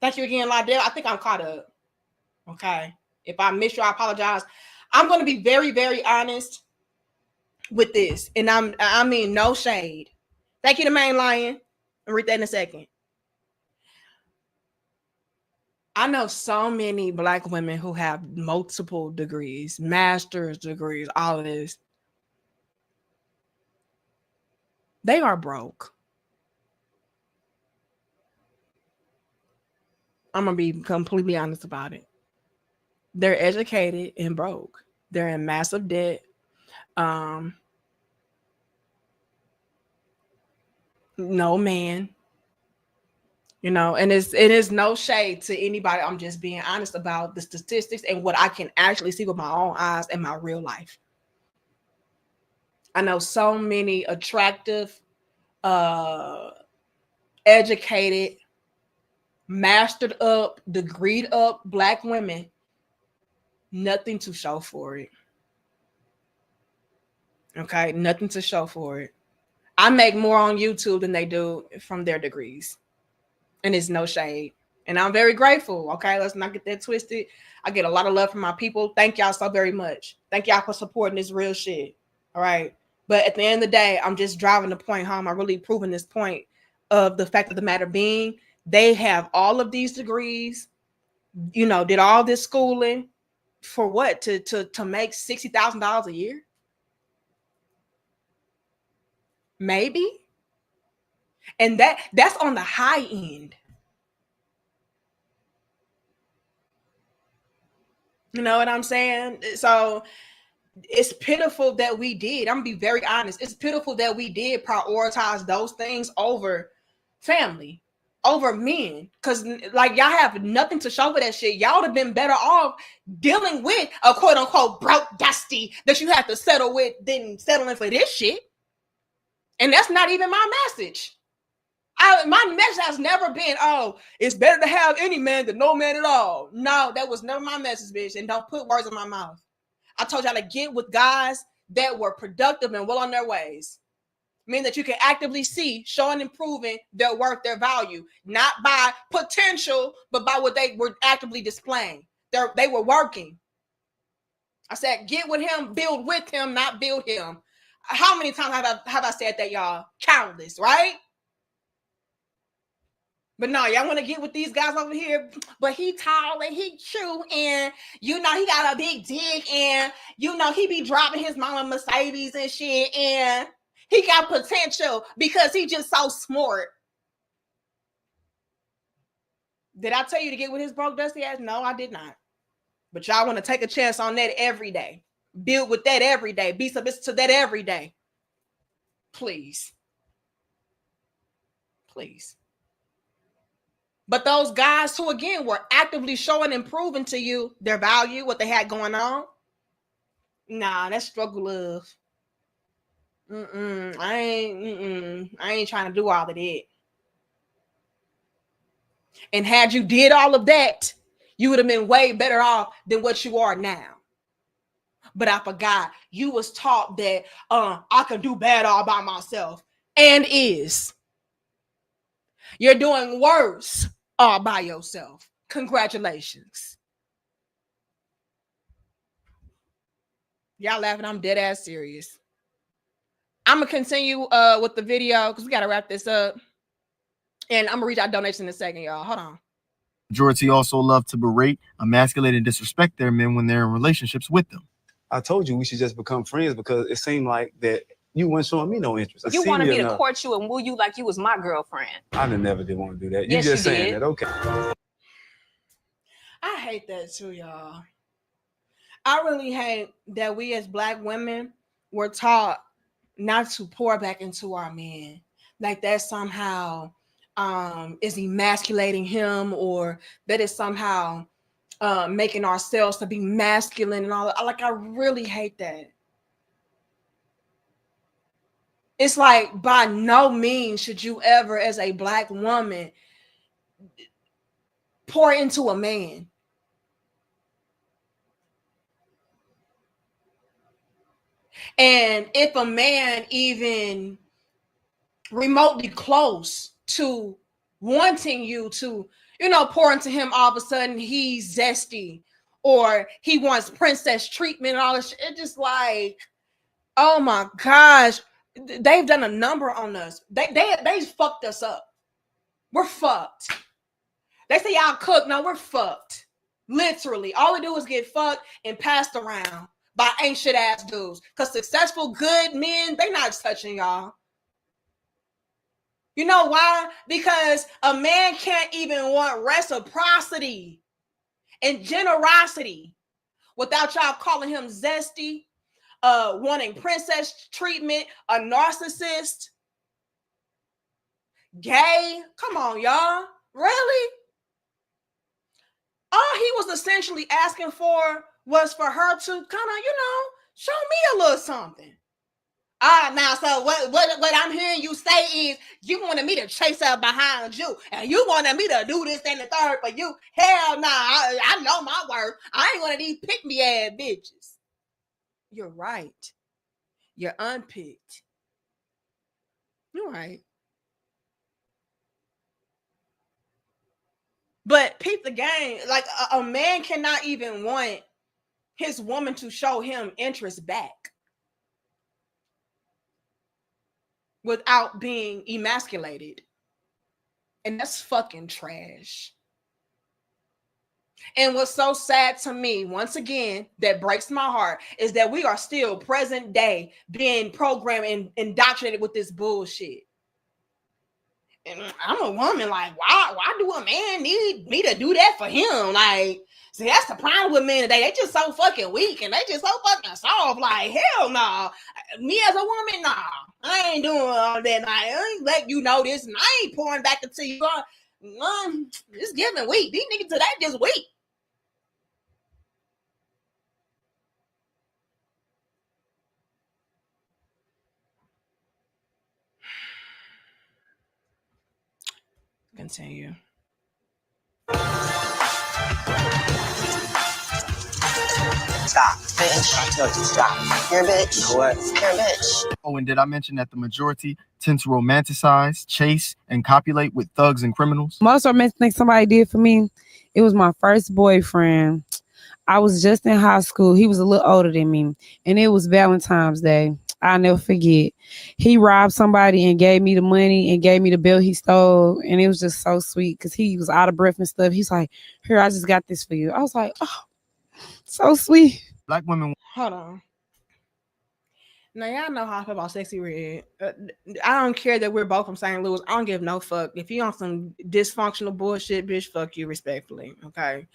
Thank you again, Lydell. I think I'm caught up. Okay. If I missed you, I apologize. I'm going to be very, very honest with this. And I mean no shade. Thank you to Main Lion. I'll read that in a second. I know so many Black women who have multiple degrees, master's degrees, all of this. They are broke. I'm going to be completely honest about it. They're educated and broke. They're in massive debt. No man. You know, and it is no shade to anybody. I'm just being honest about the statistics and what I can actually see with my own eyes in my real life. I know so many attractive, educated, mastered up, degreed up Black women, nothing to show for it. Okay, nothing to show for it. I make more on YouTube than they do from their degrees. And it's no shade. And I'm very grateful. Okay, let's not get that twisted. I get a lot of love from my people. Thank y'all so very much. Thank y'all for supporting this real shit. All right. But at the end of the day, I'm just driving the point home. I'm really proving this point of the fact of the matter being, they have all of these degrees, you know, did all this schooling for what? To make $60,000 a year? Maybe. And that's on the high end. You know what I'm saying? So it's pitiful that we did. I'm gonna be very honest. It's pitiful that we did prioritize those things over family, over men. Because like y'all have nothing to show for that shit. Y'all would have been better off dealing with a quote unquote broke dusty that you have to settle with than settling for this shit. And that's not even my message. My message has never been, oh, it's better to have any man than no man at all. No, that was never my message, bitch. And don't put words in my mouth. I told y'all to get with guys that were productive and well on their ways. Meaning that you can actively see, showing and proving their worth, their value, not by potential, but by what they were actively displaying. They were working. I said, get with him, build with him, not build him. How many times have I said that, y'all? Countless, right? But no, y'all want to get with these guys over here, but he tall and he cute and, you know, he got a big dick and, you know, he be driving his mama Mercedes and shit and he got potential because he just so smart. Did I tell you to get with his broke dusty ass? No, I did not. But y'all want to take a chance on that every day. Build with that every day. Be submissive to that every day. Please. Please. But those guys who, again, were actively showing and proving to you their value, what they had going on, nah, that's struggle love. I ain't trying to do all of that. And had you did all of that, you would have been way better off than what you are now. But I forgot you was taught that I can do bad all by myself, and is. You're doing worse all by yourself. Congratulations. Y'all laughing? I'm dead ass serious. I'm gonna continue with the video because we gotta wrap this up. And I'm gonna reach out donations in a second, y'all. Hold on. Majority also love to berate, emasculate, and disrespect their men when they're in relationships with them. I told you we should just become friends because it seemed like that you weren't showing me no interest. You wanted me to court you and woo you like you was my girlfriend. I never did want to do that. Yes, you just you saying did. that, okay. I hate that too, y'all. I really hate that we as Black women were taught not to pour back into our men. Like that somehow is emasculating him, or that is somehow making ourselves to be masculine and all that. Like, I really hate that. It's like, by no means should you ever, as a Black woman, pour into a man. And if a man even remotely close to wanting you to, pour into him, all of a sudden he's zesty or he wants princess treatment and all this shit, it's just like, oh my gosh, they've done a number on us. They fucked us up. We're fucked. They say y'all cook. No, we're fucked. Literally. All we do is get fucked and passed around by ancient ass dudes. Because successful, good men, they not touching y'all. You know why? Because a man can't even want reciprocity and generosity without y'all calling him zesty, wanting princess treatment, a narcissist, gay. Come on, y'all. Really? All he was essentially asking for was for her to kind of, show me a little something. Now, so what I'm hearing you say is you wanted me to chase up behind you and you wanted me to do this and the third for you. Hell nah, I know my worth. I ain't one of these pick-me-ass bitches. You're right. You're unpicked. You're right. But peep the game. Like a man cannot even want his woman to show him interest back without being emasculated. And that's fucking trash. And what's so sad to me, once again, that breaks my heart, is that we are still present day being programmed and indoctrinated with this bullshit. And I'm a woman, like, why do a man need me to do that for him? Like, see, that's the problem with men today. They just so fucking weak and they just so fucking soft. Like, hell no. Nah. Me as a woman, nah. I ain't doing all that. Nah. I ain't let you know this and I ain't pouring back into you. It's giving weak. These niggas today just weak. Continue. Stop, bitch. I told you stop. You're a bitch. You know what? You're a bitch. Oh, and did I mention that the majority tend to romanticize, chase, and copulate with thugs and criminals? Most romantic thing somebody did for me, it was my first boyfriend. I was just in high school. He was a little older than me, and it was Valentine's Day. I'll never forget. He robbed somebody and gave me the money and gave me the bill he stole, and it was just so sweet because he was out of breath and stuff. He's like, "Here, I just got this for you." I was like, "Oh, so sweet." Black women. Hold on. Now, y'all know how I feel about Sexy Red. I don't care that we're both from St. Louis. I don't give no fuck. If you on some dysfunctional bullshit, bitch, fuck you respectfully, okay?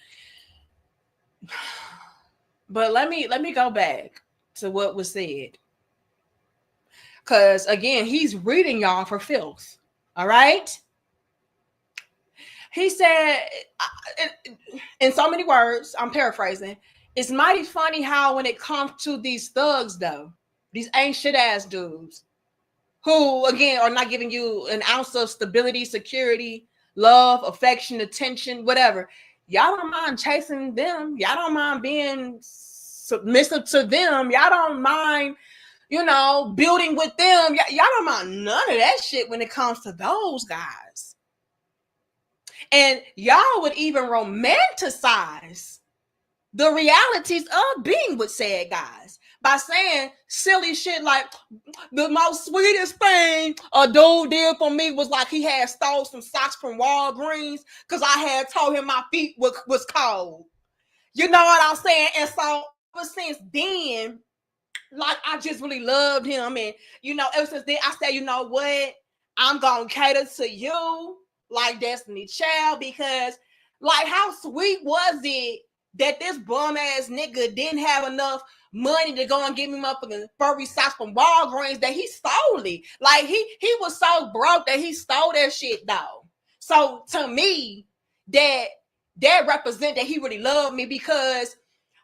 But let me go back to what was said. Because, again, he's reading y'all for filth, all right? He said, in so many words, I'm paraphrasing, it's mighty funny how when it comes to these thugs, though, these ain't shit ass dudes who, again, are not giving you an ounce of stability, security, love, affection, attention, whatever. Y'all don't mind chasing them. Y'all don't mind being submissive to them. Y'all don't mind, building with them. Y'all don't mind none of that shit when it comes to those guys. And y'all would even romanticize the realities of being with said guys by saying silly shit like the most sweetest thing a dude did for me was like he had stole some socks from Walgreens because I had told him my feet was cold. You know what I'm saying? And so ever since then, like I just really loved him. And, ever since then, I said, you know what? I'm going to cater to you like Destiny Child because, like, how sweet was it that this bum-ass nigga didn't have enough money to go and get me motherfucking furry socks from Walgreens that he stole it. Like, he was so broke that he stole that shit, though. So, to me, that represent that he really loved me because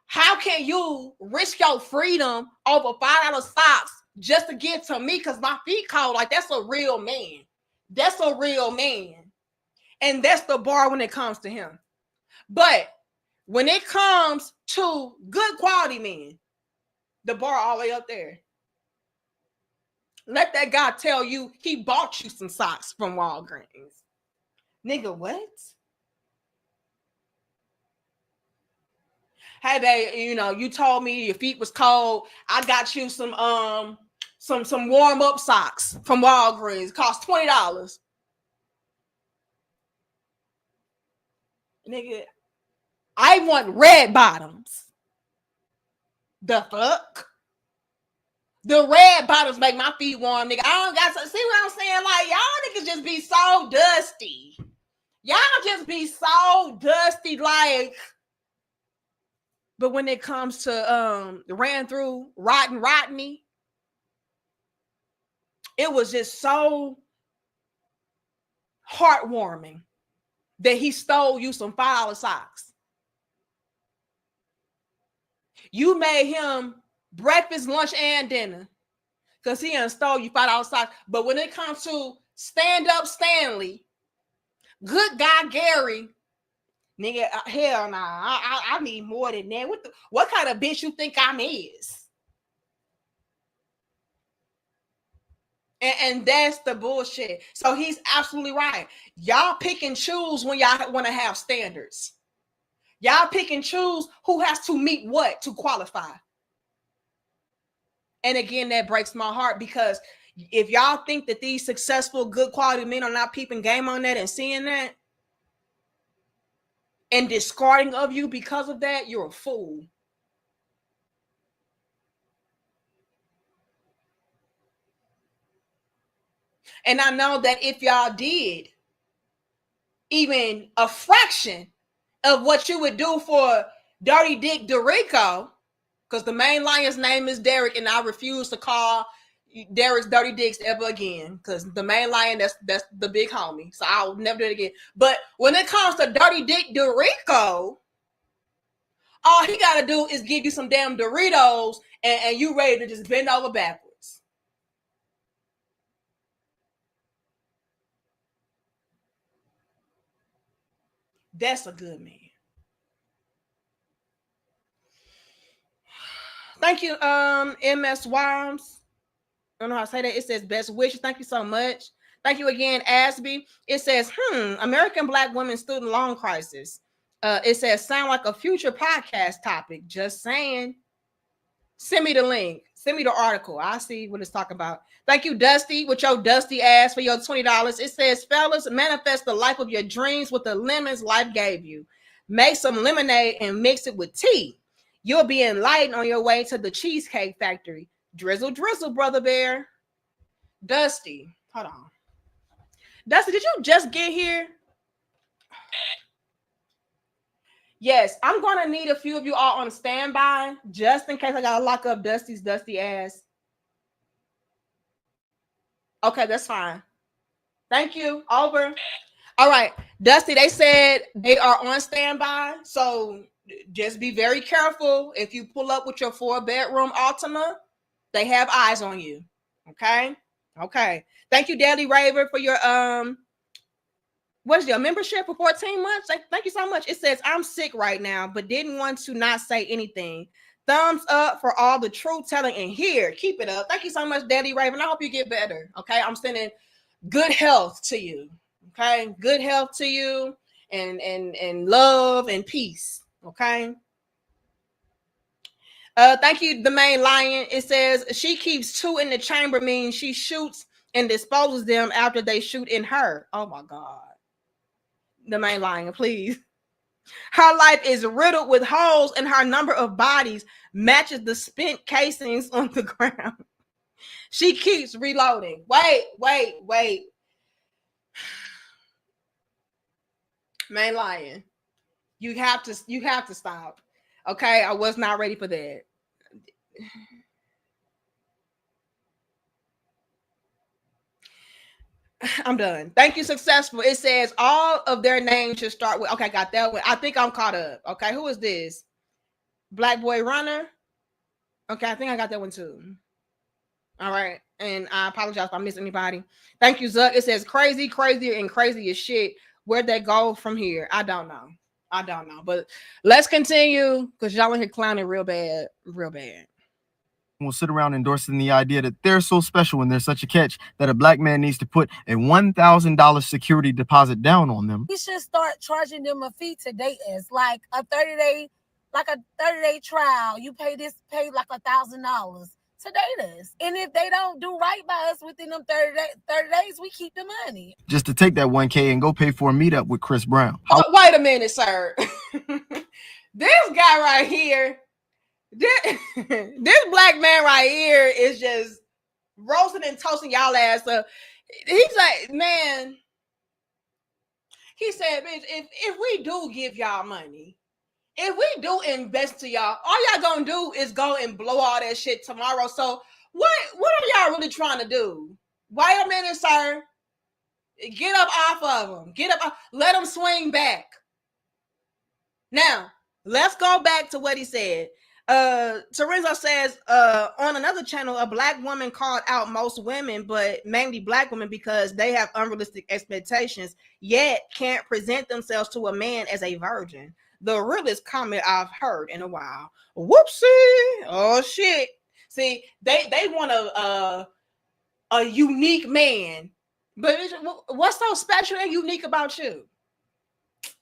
how can you risk your freedom over $5 socks just to get to me because my feet cold? Like, that's a real man. That's a real man. And that's the bar when it comes to him. But when it comes to good quality men, the bar all the way up there. Let that guy tell you he bought you some socks from Walgreens. Nigga, what? Hey, babe, you know, you told me your feet was cold. I got you some warm-up socks from Walgreens. Cost $20. Nigga, I want red bottoms. The fuck? The red bottoms make my feet warm, nigga. I don't got to see what I'm saying. Like, y'all niggas just be so dusty. Y'all just be so dusty, like. But when it comes to ran through Rodney, it was just so heartwarming that he stole you some $5 socks. You made him breakfast, lunch, and dinner because he done stole you $5 socks. But when it comes to stand up Stanley, good guy Gary, nigga, hell nah, I need more than that. What kind of bitch you think I'm is? And that's the bullshit. So he's absolutely right. Y'all pick and choose when y'all want to have standards. Y'all pick and choose who has to meet what to qualify. And again, that breaks my heart because if y'all think that these successful, good quality men are not peeping game on that and seeing that and discarding of you because of that, you're a fool. And I know that if y'all did even a fraction of what you would do for Dirty Dick Dorico, because the main lion's name is Derek, and I refuse to call Derek's Dirty Dicks ever again, because the main lion, that's the big homie. So I'll never do it again. But when it comes to Dirty Dick Dorico, all he got to do is give you some damn Doritos, and you ready to just bend over backwards. That's a good man. Thank you, MS Wimes. I don't know how to say that. It says best wishes. Thank you so much. Thank you again, Asby. It says, American Black women student loan crisis. It says, sound like a future podcast topic. Just saying. Send me the link. Send me the article. I'll see what it's talking about. Thank you, Dusty, with your dusty ass for your $20. It says, fellas, manifest the life of your dreams with the lemons life gave you. Make some lemonade and mix it with tea. You'll be enlightened on your way to the Cheesecake Factory. Drizzle, drizzle, brother bear. Dusty, hold on. Dusty, did you just get here? Yes, I'm going to need a few of you all on standby just in case I got to lock up Dusty's dusty ass. Okay, that's fine. Thank you. Over. All right. Dusty, they said they are on standby. So just be very careful. If you pull up with your 4-bedroom Altima, they have eyes on you. Okay. Okay. Thank you, Daily Raver, for your what is your membership for 14 months? Thank you so much. It says, I'm sick right now, but didn't want to not say anything. Thumbs up for all the truth telling in here. Keep it up. Thank you so much, Daddy Raven. I hope you get better. Okay. I'm sending good health to you. Okay. Good health to you and love and peace. Okay. Thank you, the main lion. It says she keeps 2 in the chamber, means she shoots and disposes them after they shoot in her. Oh my God. The main lion, please. Her life is riddled with holes, and her number of bodies matches the spent casings on the ground. She keeps reloading. Wait. Main lion, you have to stop. Okay, I was not ready for that. I'm done. Thank you, successful. It says all of their names should start with. Okay, got that one. I think I'm caught up. Okay, who is this? Black Boy Runner. Okay, I think I got that one too. All right, and I apologize if I missed anybody. Thank you, Zuck. It says crazy, crazier, and crazier shit. Where'd that go from here? I don't know. But let's continue because y'all in here clowning real bad. Will sit around endorsing the idea that they're so special and they're such a catch that a black man needs to put a $1,000 security deposit down on them. We should start charging them a fee to date us, like a 30-day trial. You pay like $1,000 to date us. And if they don't do right by us within them 30 days, we keep the money. Just to take that $1K and go pay for a meetup with Chris Brown. Wait a minute, sir. This guy right here, this black man right here is just roasting and toasting y'all ass up. He's like, man, he said, bitch, if we do give y'all money, if we do invest to y'all, all y'all gonna do is go and blow all that shit tomorrow. So what are y'all really trying to do? Wait a minute, sir. Get up off of them. Get up. Let them swing back. Now, let's go back to what he said. Terenzo says on another channel, a black woman called out most women, but mainly black women, because they have unrealistic expectations, yet can't present themselves to a man as a virgin. The realest comment I've heard in a while. Whoopsie! Oh shit! See, they want a unique man, but what's so special and unique about you?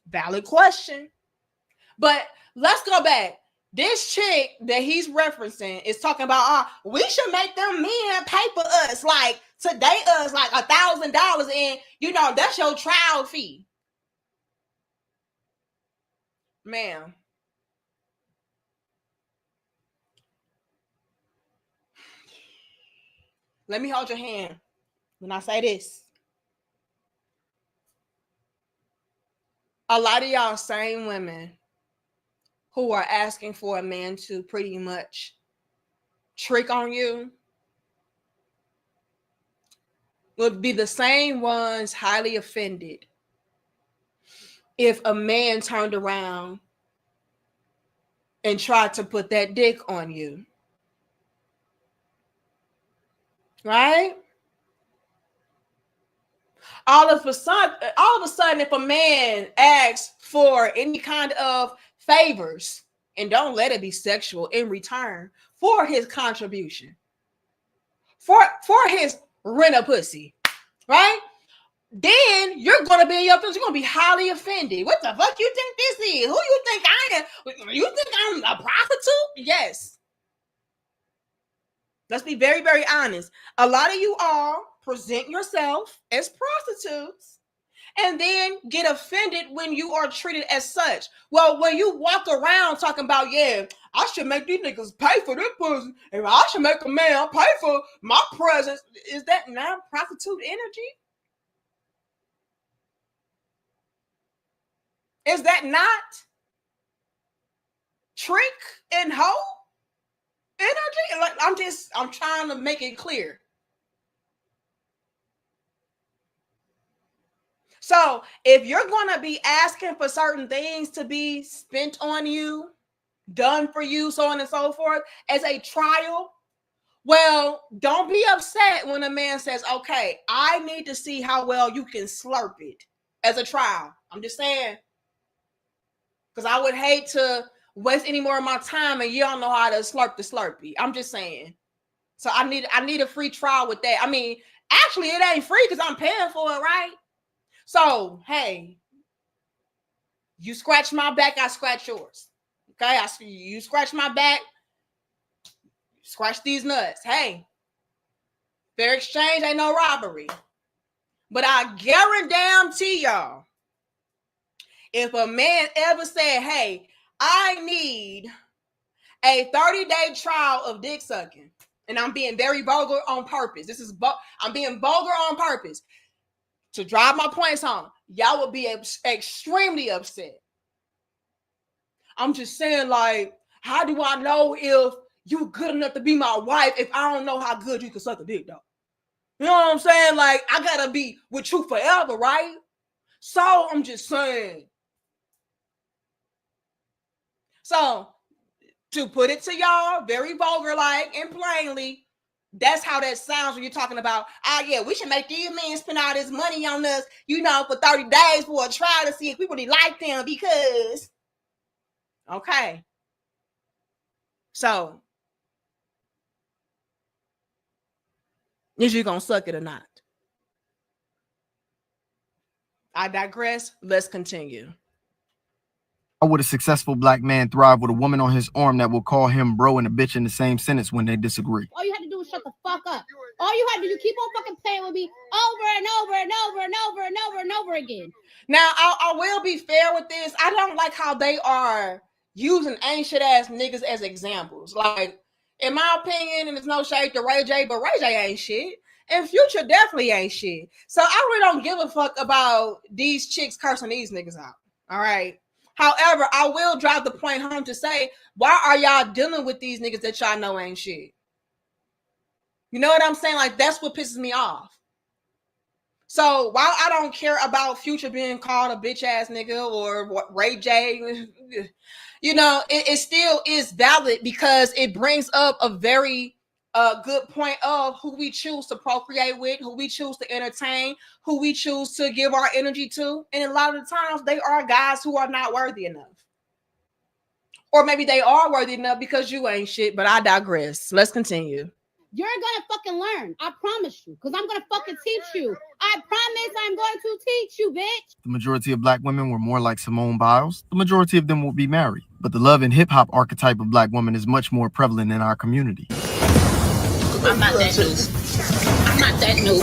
Valid question. But let's go back. This chick that he's referencing is talking about, we should make them men pay for us, like to date us, like $1,000, and that's your trial fee. Ma'am. Let me hold your hand when I say this. A lot of y'all same women who are asking for a man to pretty much trick on you would be the same ones highly offended if a man turned around and tried to put that dick on you. Right? All of a sudden, if a man asks for any kind of favors, and don't let it be sexual, in return for his contribution, for his rent a pussy, right? Then you're gonna be in your feelings. You're gonna be highly offended. What the fuck you think this is? Who you think I am? You think I'm a prostitute? Yes. Let's be very, very honest. A lot of you all present yourself as prostitutes and then get offended when you are treated as such. Well, when you walk around talking about, yeah, I should make these niggas pay for this pussy, and I should make a man pay for my presence, is that not prostitute energy? Is that not trick and hoe energy? Like, I'm trying to make it clear. So if you're going to be asking for certain things to be spent on you, done for you, so on and so forth, as a trial, well, don't be upset when a man says, okay, I need to see how well you can slurp it as a trial. I'm just saying, because I would hate to waste any more of my time and you don't know how to slurp the Slurpee. I'm just saying. So I need a free trial with that. I mean, actually, it ain't free because I'm paying for it, right? So, hey, you scratch my back, I scratch yours. Okay, you scratch my back, scratch these nuts. Hey, fair exchange ain't no robbery. But I guarantee y'all, if a man ever said, hey, I need a 30-day trial of dick sucking, and I'm being very vulgar on purpose. I'm being vulgar on purpose to drive my points home. Y'all would be extremely upset. I'm just saying, like, how do I know if you good enough to be my wife if I don't know how good you can suck a dick, though? You know what I'm saying? Like, I gotta be with you forever, right? So I'm just saying. So to put it to y'all very vulgar like and plainly, That's how that sounds when you're talking about, oh yeah, we should make these men spend all this money on us, you know, for 30 days for a trial to see if we really like them because, okay. So, is you gonna suck it or not? I digress. Let's continue. How would a successful black man thrive with a woman on his arm that will call him bro and a bitch in the same sentence when they disagree? All you had to do was shut the fuck up. All you had to do, you keep on fucking playing with me over and over and over and over and over and over again. Now, I will be fair with this. I don't like how they are using ancient ass niggas as examples. Like, in my opinion, and there's no shade to Ray J, but Ray J ain't shit. And Future definitely ain't shit. So I really don't give a fuck about these chicks cursing these niggas out. All right. However, I will drive the point home to say, why are y'all dealing with these niggas that y'all know ain't shit? You know what I'm saying? Like, that's what pisses me off. So while I don't care about Future being called a bitch ass nigga or Ray J, you know, it still is valid because it brings up a very good point of who we choose to procreate with, who we choose to entertain, who we choose to give our energy to. And a lot of the times they are guys who are not worthy enough. Or maybe they are worthy enough because you ain't shit, but I digress. Let's continue. You're gonna fucking learn. I promise you. Because I'm gonna fucking teach you. I promise I'm going to teach you, bitch. The majority of black women were more like Simone Biles. The majority of them will be married. But the love and hip-hop archetype of black woman is much more prevalent in our community. I'm not that new. I'm not that new.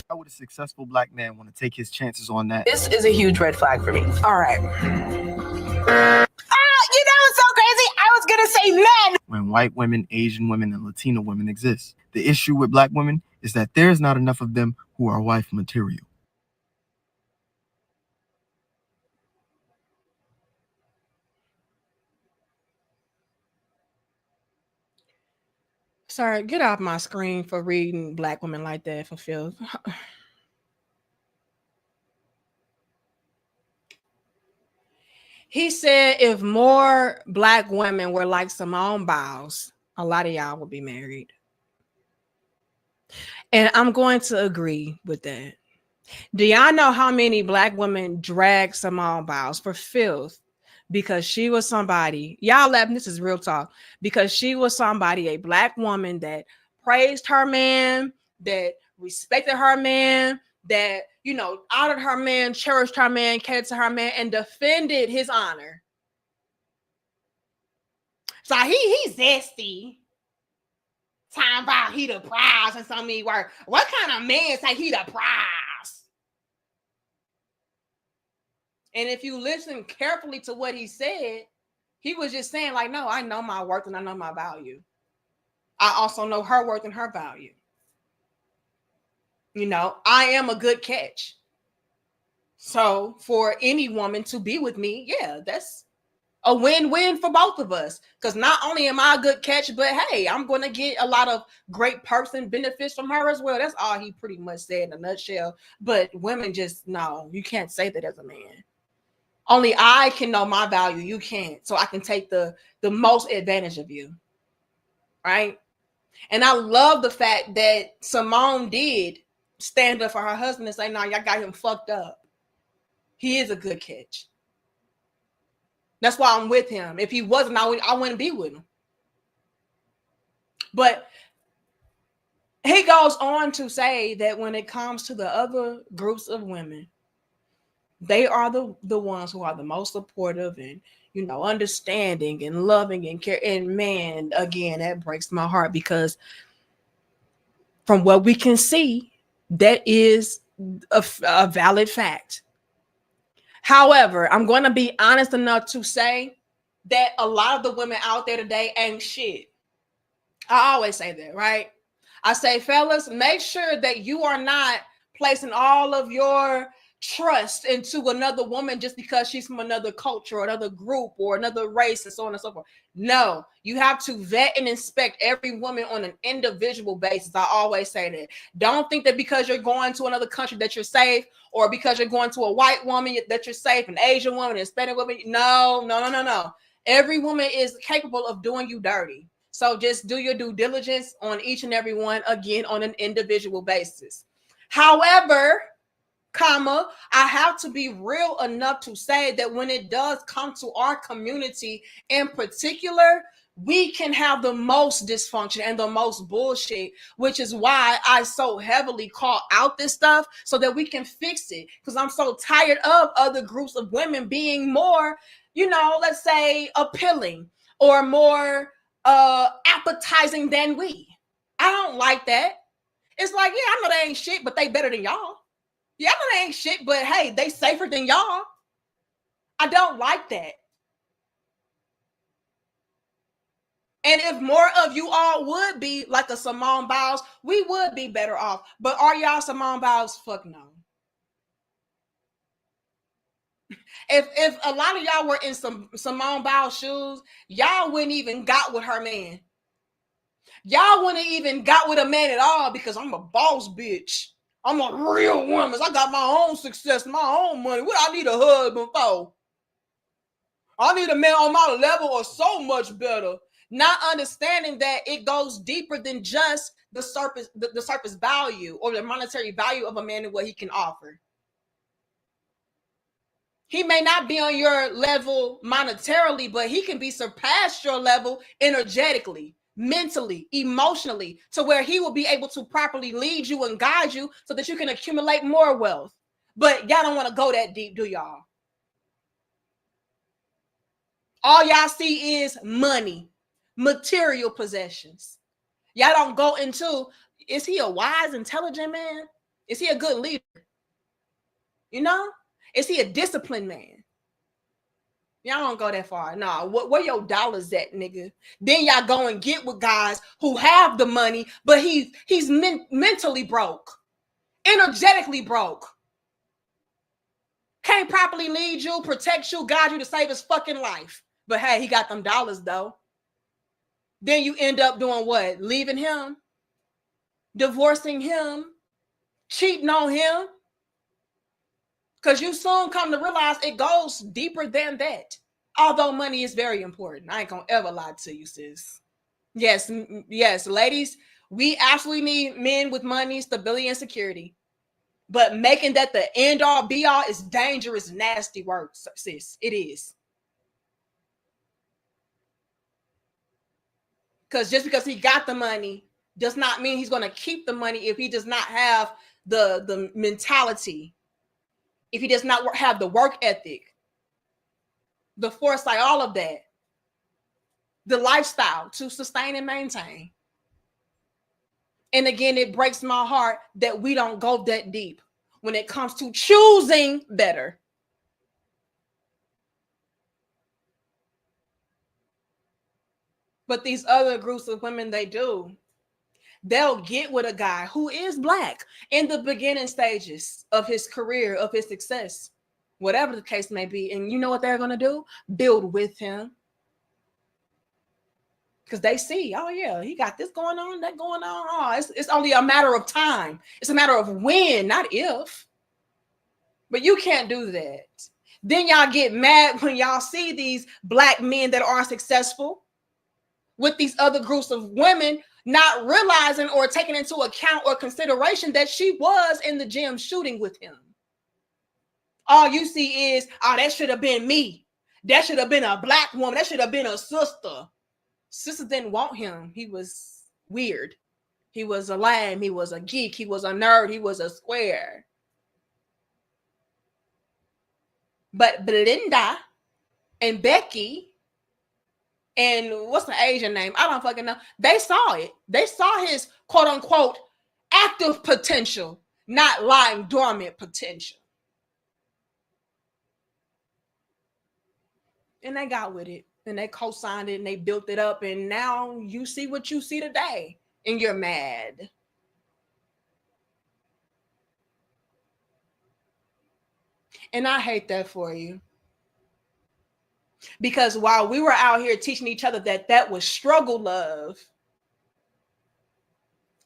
How would a successful black man want to take his chances on that? This is a huge red flag for me. All right. You know what's so crazy? I was gonna say men. When white women, Asian women, and Latino women exist. The issue with black women is that there's not enough of them who are wife material. Sorry, get off my screen for reading black women like that for filth. He said if more black women were like Simone Biles, a lot of y'all would be married. And I'm going to agree with that. Do y'all know how many black women drag Simone Biles for filth because she was somebody, y'all laughing, this is real talk, because she was somebody, a black woman that praised her man, that respected her man, that, you know, honored her man, cherished her man, catered to her man, and defended his honor. So he's zesty. Time about he the prize and some me word. What kind of man say he the prize? And if you listen carefully to what he said, he was just saying, like, no, I know my worth and I know my value. I also know her worth and her value. You know, I am a good catch. So for any woman to be with me, yeah, that's a win-win for both of us. Because not only am I a good catch, but hey, I'm going to get a lot of great person benefits from her as well. That's all he pretty much said in a nutshell. But women just, no, you can't say that as a man. Only I can know my value. You can't. So I can take the most advantage of you. Right? And I love the fact that Simone did stand up for her husband and say, no, y'all got him fucked up. He is a good catch. That's why I'm with him. If he wasn't, I wouldn't be with him. But he goes on to say that when it comes to the other groups of women, they are the ones who are the most supportive and, you know, understanding and loving and care. And man, again, that breaks my heart because from what we can see, that is a valid fact. However, I'm going to be honest enough to say that a lot of the women out there today ain't shit. I always say that, right? I say, fellas, make sure that you are not placing all of your trust into another woman just because she's from another culture or another group or another race and so on and so forth. No, you have to vet and inspect every woman on an individual basis. I always say that. Don't think that because you're going to another country that you're safe, or because you're going to a white woman that you're safe, an Asian woman, an Hispanic woman. No. Every woman is capable of doing you dirty. So just do your due diligence on each and every one, again, on an individual basis. However, I have to be real enough to say that when it does come to our community in particular, we can have the most dysfunction and the most bullshit, which is why I so heavily call out this stuff so that we can fix it. Because I'm so tired of other groups of women being more, let's say appealing or more appetizing than we. I don't like that. It's like, yeah, I know they ain't shit, but they better than y'all. Yeah, I know they ain't shit, but hey, they safer than y'all. I don't like that. And if more of you all would be like a Simone Biles, we would be better off. But are y'all Simone Biles? Fuck no. If a lot of y'all were in some Simone Biles shoes, y'all wouldn't even got with her man. Y'all wouldn't even got with a man at all because I'm a boss bitch. I'm a real woman. I got my own success, my own money. What I need a husband for? I need a man on my level or so much better. Not understanding that it goes deeper than just the surface value or the monetary value of a man and what he can offer. He may not be on your level monetarily, but he can be surpassed your level energetically, mentally, emotionally, to where he will be able to properly lead you and guide you so that you can accumulate more wealth. But y'all don't want to go that deep, do y'all? All y'all see is money, material possessions. Y'all don't go into, is he a wise, intelligent man? Is he a good leader? Is he a disciplined man? Y'all don't go that far. Nah, where your dollars at, nigga? Then y'all go and get with guys who have the money, but he's mentally broke, energetically broke. Can't properly lead you, protect you, guide you to save his fucking life. But hey, he got them dollars though. Then you end up doing what? Leaving him, divorcing him, cheating on him. Because you soon come to realize it goes deeper than that. Although money is very important. I ain't gonna ever lie to you, sis. Yes, ladies, we absolutely need men with money, stability, and security. But making that the end all be all is dangerous, nasty work, sis. It is. Because just because he got the money does not mean he's going to keep the money if he does not have the mentality, if he does not have the work ethic, the foresight, all of that, the lifestyle to sustain and maintain. And again, it breaks my heart that we don't go that deep when it comes to choosing better. But these other groups of women, they do. They'll get with a guy who is Black in the beginning stages of his career, of his success, whatever the case may be. And you know what they're going to do? Build with him. Because they see, oh yeah, he got this going on, that going on. Oh, it's only a matter of time. It's a matter of when, not if. But you can't do that. Then y'all get mad when y'all see these Black men that are successful with these other groups of women, not realizing or taking into account or consideration that she was in the gym shooting with him. All you see is, oh, that should have been me. That should have been a Black woman. That should have been a sister. Sister didn't want him. He was weird. He was a lame. He was a geek. He was a nerd. He was a square. But Belinda and Becky and what's the Asian name? I don't fucking know. They saw it. They saw his quote unquote active potential, not lying dormant potential. And they got with it. And they co-signed it and they built it up. And now you see what you see today. And you're mad. And I hate that for you. Because while we were out here teaching each other that was struggle love,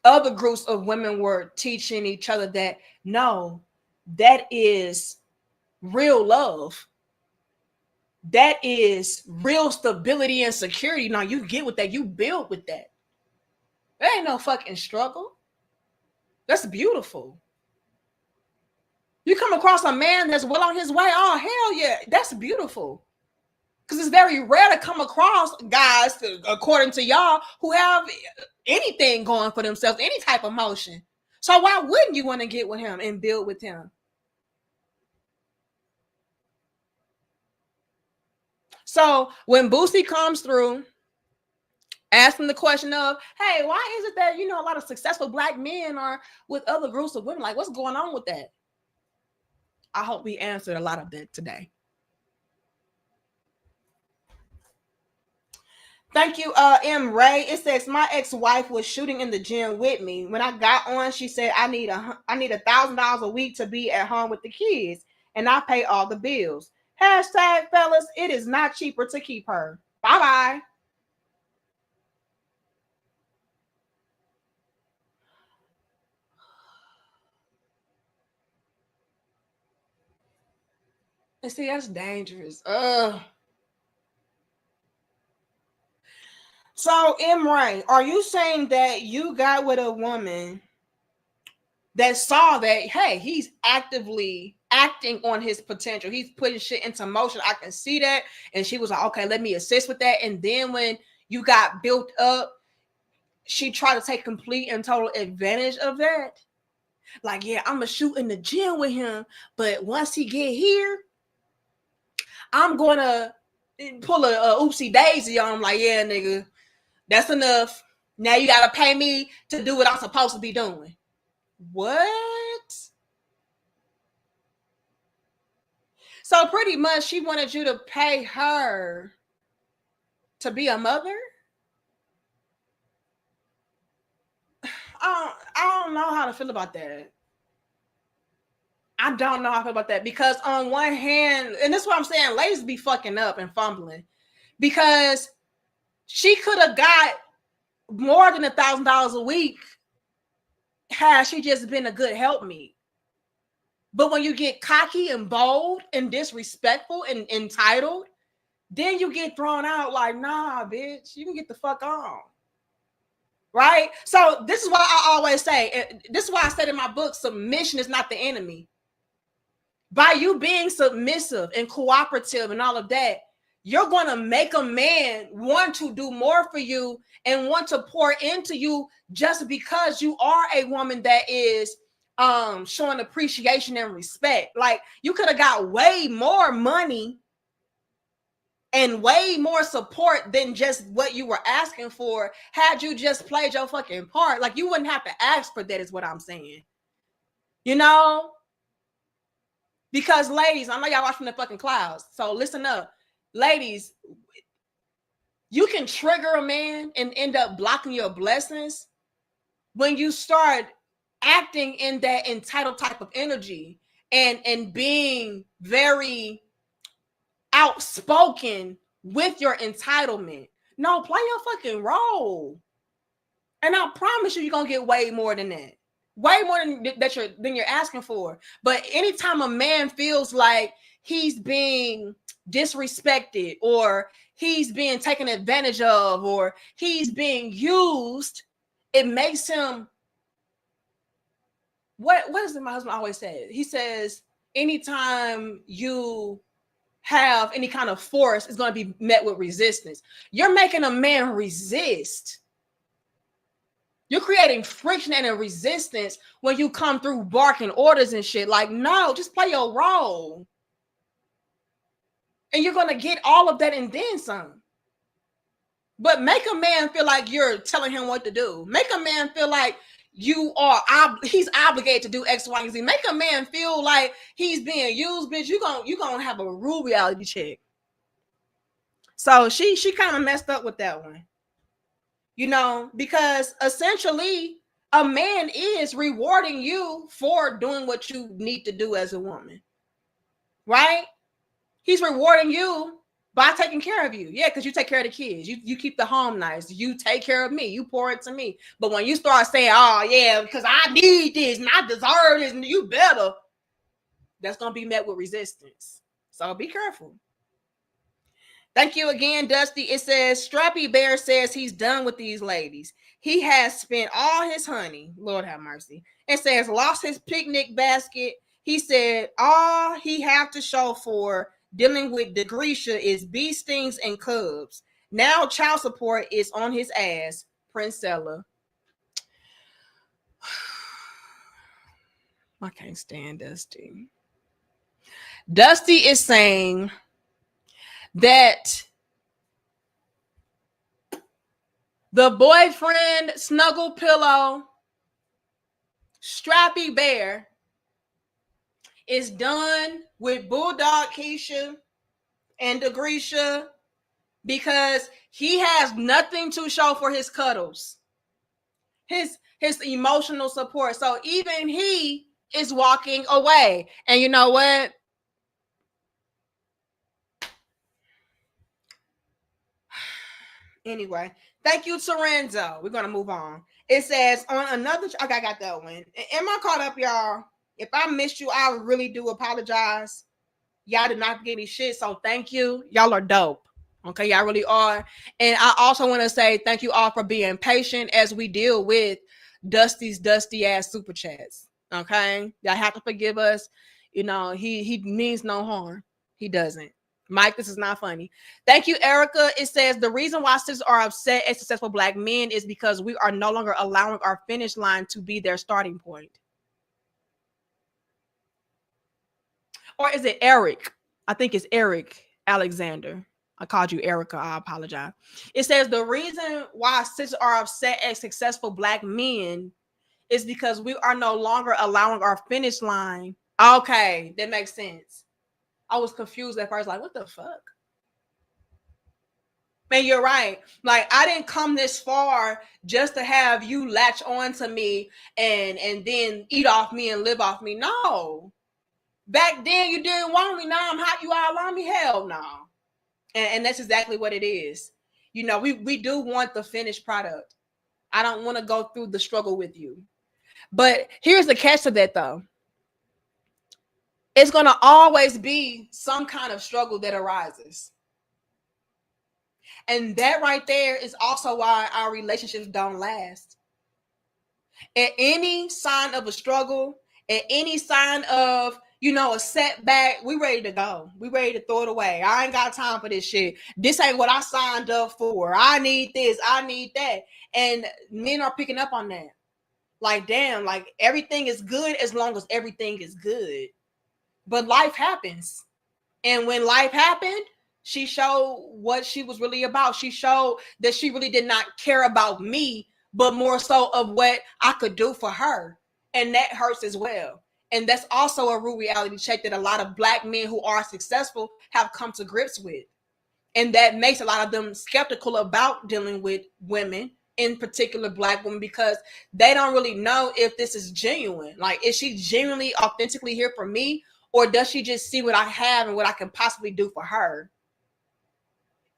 other groups of women were teaching each other that, no, that is real love. that is real stability and security. Now you get with that, you build with that. There ain't no fucking struggle. That's beautiful. You come across a man that's well on his way. Oh, hell yeah. That's beautiful. Because it's very rare to come across guys, according to y'all, who have anything going for themselves, any type of motion. So why wouldn't you want to get with him and build with him? So when Boosie comes through, asking the question of, hey, why is it that, a lot of successful Black men are with other groups of women? Like, what's going on with that? I hope we answered a lot of that today. Thank you, M. Ray. It says, my ex-wife was shooting in the gym with me. When I got on, she said, I need $1,000 a week to be at home with the kids, and I pay all the bills. Hashtag, fellas, it is not cheaper to keep her. Bye-bye. And see, that's dangerous. So, Ray, are you saying that you got with a woman that saw that, hey, he's actively acting on his potential. He's putting shit into motion. I can see that. And she was like, okay, let me assist with that. And then when you got built up, she tried to take complete and total advantage of that. Like, yeah, I'm going to shoot in the gym with him. But once he get here, I'm going to pull a oopsie daisy on him. Like, yeah, nigga, that's enough. Now you got to pay me to do what I'm supposed to be doing. What? So pretty much she wanted you to pay her to be a mother? I don't know how to feel about that. I don't know how to feel about that because on one hand, and this is what I'm saying, ladies be fucking up and fumbling because she could have got more than $1,000 a week had she just been a good helpmeet. But when you get cocky and bold and disrespectful and entitled, then you get thrown out like, nah, bitch, you can get the fuck on. Right? So this is why I always say, this is why I said in my book, submission is not the enemy. By you being submissive and cooperative and all of that, you're going to make a man want to do more for you and want to pour into you just because you are a woman that is showing appreciation and respect. Like you could have got way more money and way more support than just what you were asking for had you just played your fucking part. Like you wouldn't have to ask for that is what I'm saying. You know? Because ladies, I know y'all watching the fucking clouds. So listen up. Ladies, you can trigger a man and end up blocking your blessings when you start acting in that entitled type of energy and being very outspoken with your entitlement. No, play your fucking role. And I promise you're going to get way more than that. Way more than you're asking for. But anytime a man feels like he's being disrespected or he's being taken advantage of or he's being used, it makes him what is it my husband always says? He says anytime you have any kind of force, it's going to be met with resistance. You're making a man resist. You're creating friction and a resistance when you come through barking orders and shit. Like, no, just play your role. And you're going to get all of that and then some. But make a man feel like you're telling him what to do. Make a man feel like he's obligated to do X, Y, and Z. Make a man feel like he's being used, bitch. You're gonna have a real reality check. So she kind of messed up with that one. You know, because essentially a man is rewarding you for doing what you need to do as a woman, right? He's rewarding you by taking care of you. Yeah, because you take care of the kids. You keep the home nice. You take care of me. You pour into me. But when you start saying, oh, yeah, because I need this and I deserve this and you better, that's going to be met with resistance. So be careful. Thank you again, Dusty. It says Strappy Bear says he's done with these ladies. He has spent all his honey. Lord have mercy. It says lost his picnic basket. He said all he have to show for dealing with Degrecia is bee stings and cubs. Now child support is on his ass. Princella. I can't stand Dusty. Dusty is saying that the boyfriend snuggle pillow Strappy Bear is done with Bulldog Keisha and Degrecia because he has nothing to show for his cuddles, his emotional support. So even he is walking away. And you know what? Anyway, thank you, Torenzo. We're gonna move on. It says on another. Okay, I got that one. Am I caught up, y'all? If I missed you, I really do apologize. Y'all did not give me shit, so thank you. Y'all are dope. Okay, y'all really are. And I also want to say thank you all for being patient as we deal with Dusty's dusty ass super chats. Okay, y'all have to forgive us. You know, he means no harm. He doesn't. Mike, this is not funny. Thank you, Erica. It says the reason why sisters are upset at successful Black men is because we are no longer allowing our finish line to be their starting point. Or is it Eric? I think it's Eric Alexander. I called you Erica. I apologize. It says the reason why sisters are upset at successful Black men is because we are no longer allowing our finish line. Okay, that makes sense. I was confused at first, like, what the fuck? Man, you're right. Like, I didn't come this far just to have you latch on to me and then eat off me and live off me. No. Back then, you didn't want me. Now I'm hot. You all on me? Hell no. And that's exactly what it is. You know, we do want the finished product. I don't want to go through the struggle with you. But here's the catch to that, though. It's going to always be some kind of struggle that arises. And that right there is also why our relationships don't last. At any sign of a struggle, at any sign of, you know, a setback, we ready to go. We ready to throw it away. I ain't got time for this shit. This ain't what I signed up for. I need this. I need that. And men are picking up on that. Like, damn, like everything is good as long as everything is good. But life happens. And when life happened, she showed what she was really about. She showed that she really did not care about me, but more so of what I could do for her. And that hurts as well. And that's also a real reality check that a lot of Black men who are successful have come to grips with. And that makes a lot of them skeptical about dealing with women, in particular Black women, because they don't really know if this is genuine. Like, is she genuinely, authentically here for me? Or does she just see what I have and what I can possibly do for her?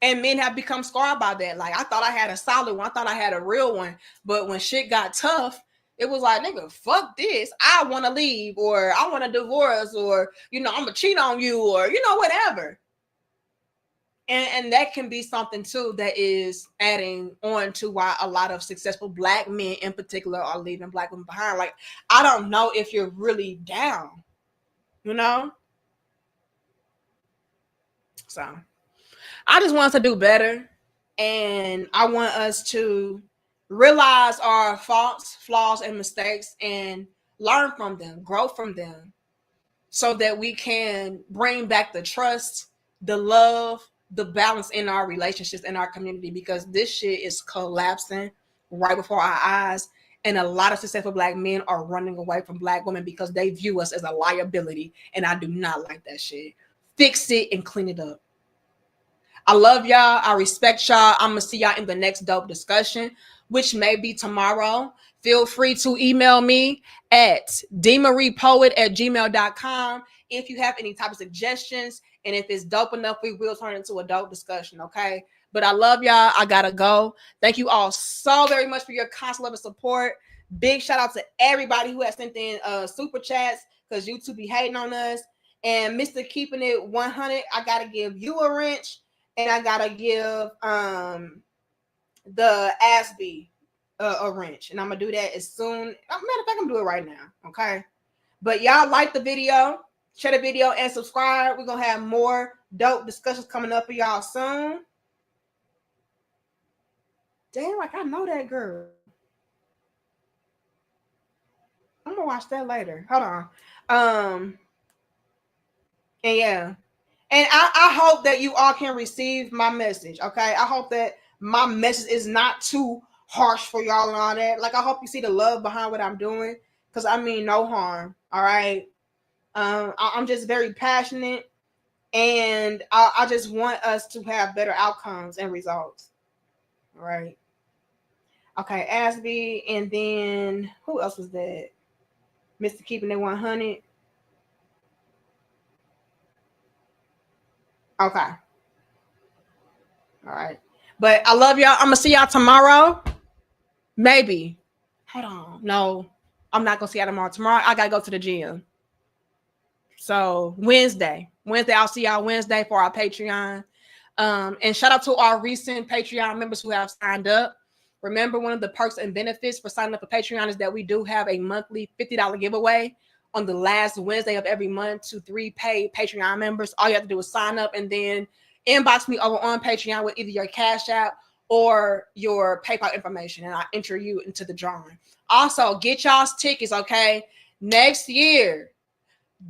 And men have become scarred by that. Like, I thought I had a solid one. I thought I had a real one. But when shit got tough, it was like, nigga, fuck this. I want to leave, or I want to divorce, or, you know, I'm going to cheat on you, or, you know, whatever. And that can be something, too, that is adding on to why a lot of successful Black men in particular are leaving Black women behind. Like, I don't know if you're really down. You know? So I just want us to do better. And I want us to realize our faults, flaws, and mistakes and learn from them, grow from them, so that we can bring back the trust, the love, the balance in our relationships, in our community, because this shit is collapsing right before our eyes. And a lot of successful Black men are running away from Black women because they view us as a liability. And I do not like that shit. Fix it and clean it up. I love y'all. I respect y'all. I'm going to see y'all in the next dope discussion, which may be tomorrow. Feel free to email me at demariepoet@gmail.com if you have any type of suggestions. And if it's dope enough, we will turn it into a dope discussion, okay? But I love y'all. I gotta go. Thank you all so very much for your constant love and support. Big shout out to everybody who has sent in super chats, because YouTube be hating on us. And Mr. Keeping It 100, I gotta give you a wrench. and I gotta give the Asby a wrench, and I'm gonna do that as soon. Matter of fact, I'm gonna do it right now. Okay, but y'all like the video, share the video, and subscribe. We're gonna have more dope discussions coming up for y'all soon. Damn, like I know that girl. I'm gonna watch that later. Hold on. And yeah. And I hope that you all can receive my message. Okay. I hope that my message is not too harsh for y'all and all that. Like I hope you see the love behind what I'm doing. Cause I mean no harm. All right. I'm just very passionate. And I just want us to have better outcomes and results. All right. Okay, Asby, and then who else was that? Mr. Keeping It 100. Okay. All right. But I love y'all. I'm gonna see y'all tomorrow. Maybe. Hold on. No, I'm not gonna see y'all tomorrow. Tomorrow I gotta go to the gym. So Wednesday, I'll see y'all Wednesday for our Patreon. And shout out to our recent Patreon members who have signed up. Remember, one of the perks and benefits for signing up for Patreon is that we do have a monthly $50 giveaway on the last Wednesday of every month to 3 paid Patreon members. All you have to do is sign up and then inbox me over on Patreon with either your Cash App or your PayPal information, and I enter you into the drawing. Also, get y'all's tickets, okay? Next year,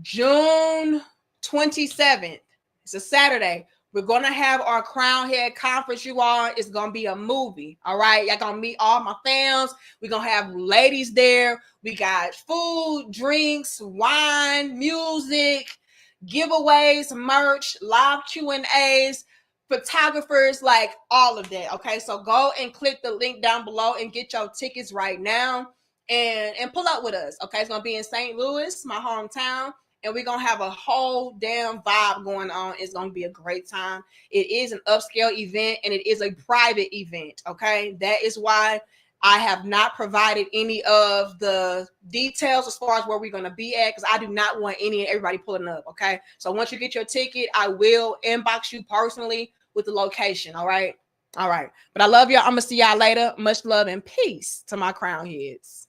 June 27th, it's a Saturday. We're going to have our Crown Head Conference, you all. It's going to be a movie, all right? Y'all going to meet all my fans. We're going to have ladies there. We got food, drinks, wine, music, giveaways, merch, live Q&As, photographers, like all of that, okay? So go and click the link down below and get your tickets right now and pull up with us, okay? It's going to be in St. Louis, my hometown. And we're going to have a whole damn vibe going on. It's going to be a great time. It is an upscale event and it is a private event. Okay. That is why I have not provided any of the details as far as where we're going to be at, because I do not want any and everybody pulling up. Okay. So once you get your ticket, I will inbox you personally with the location. All right. All right. But I love y'all. I'm going to see y'all later. Much love and peace to my crown heads.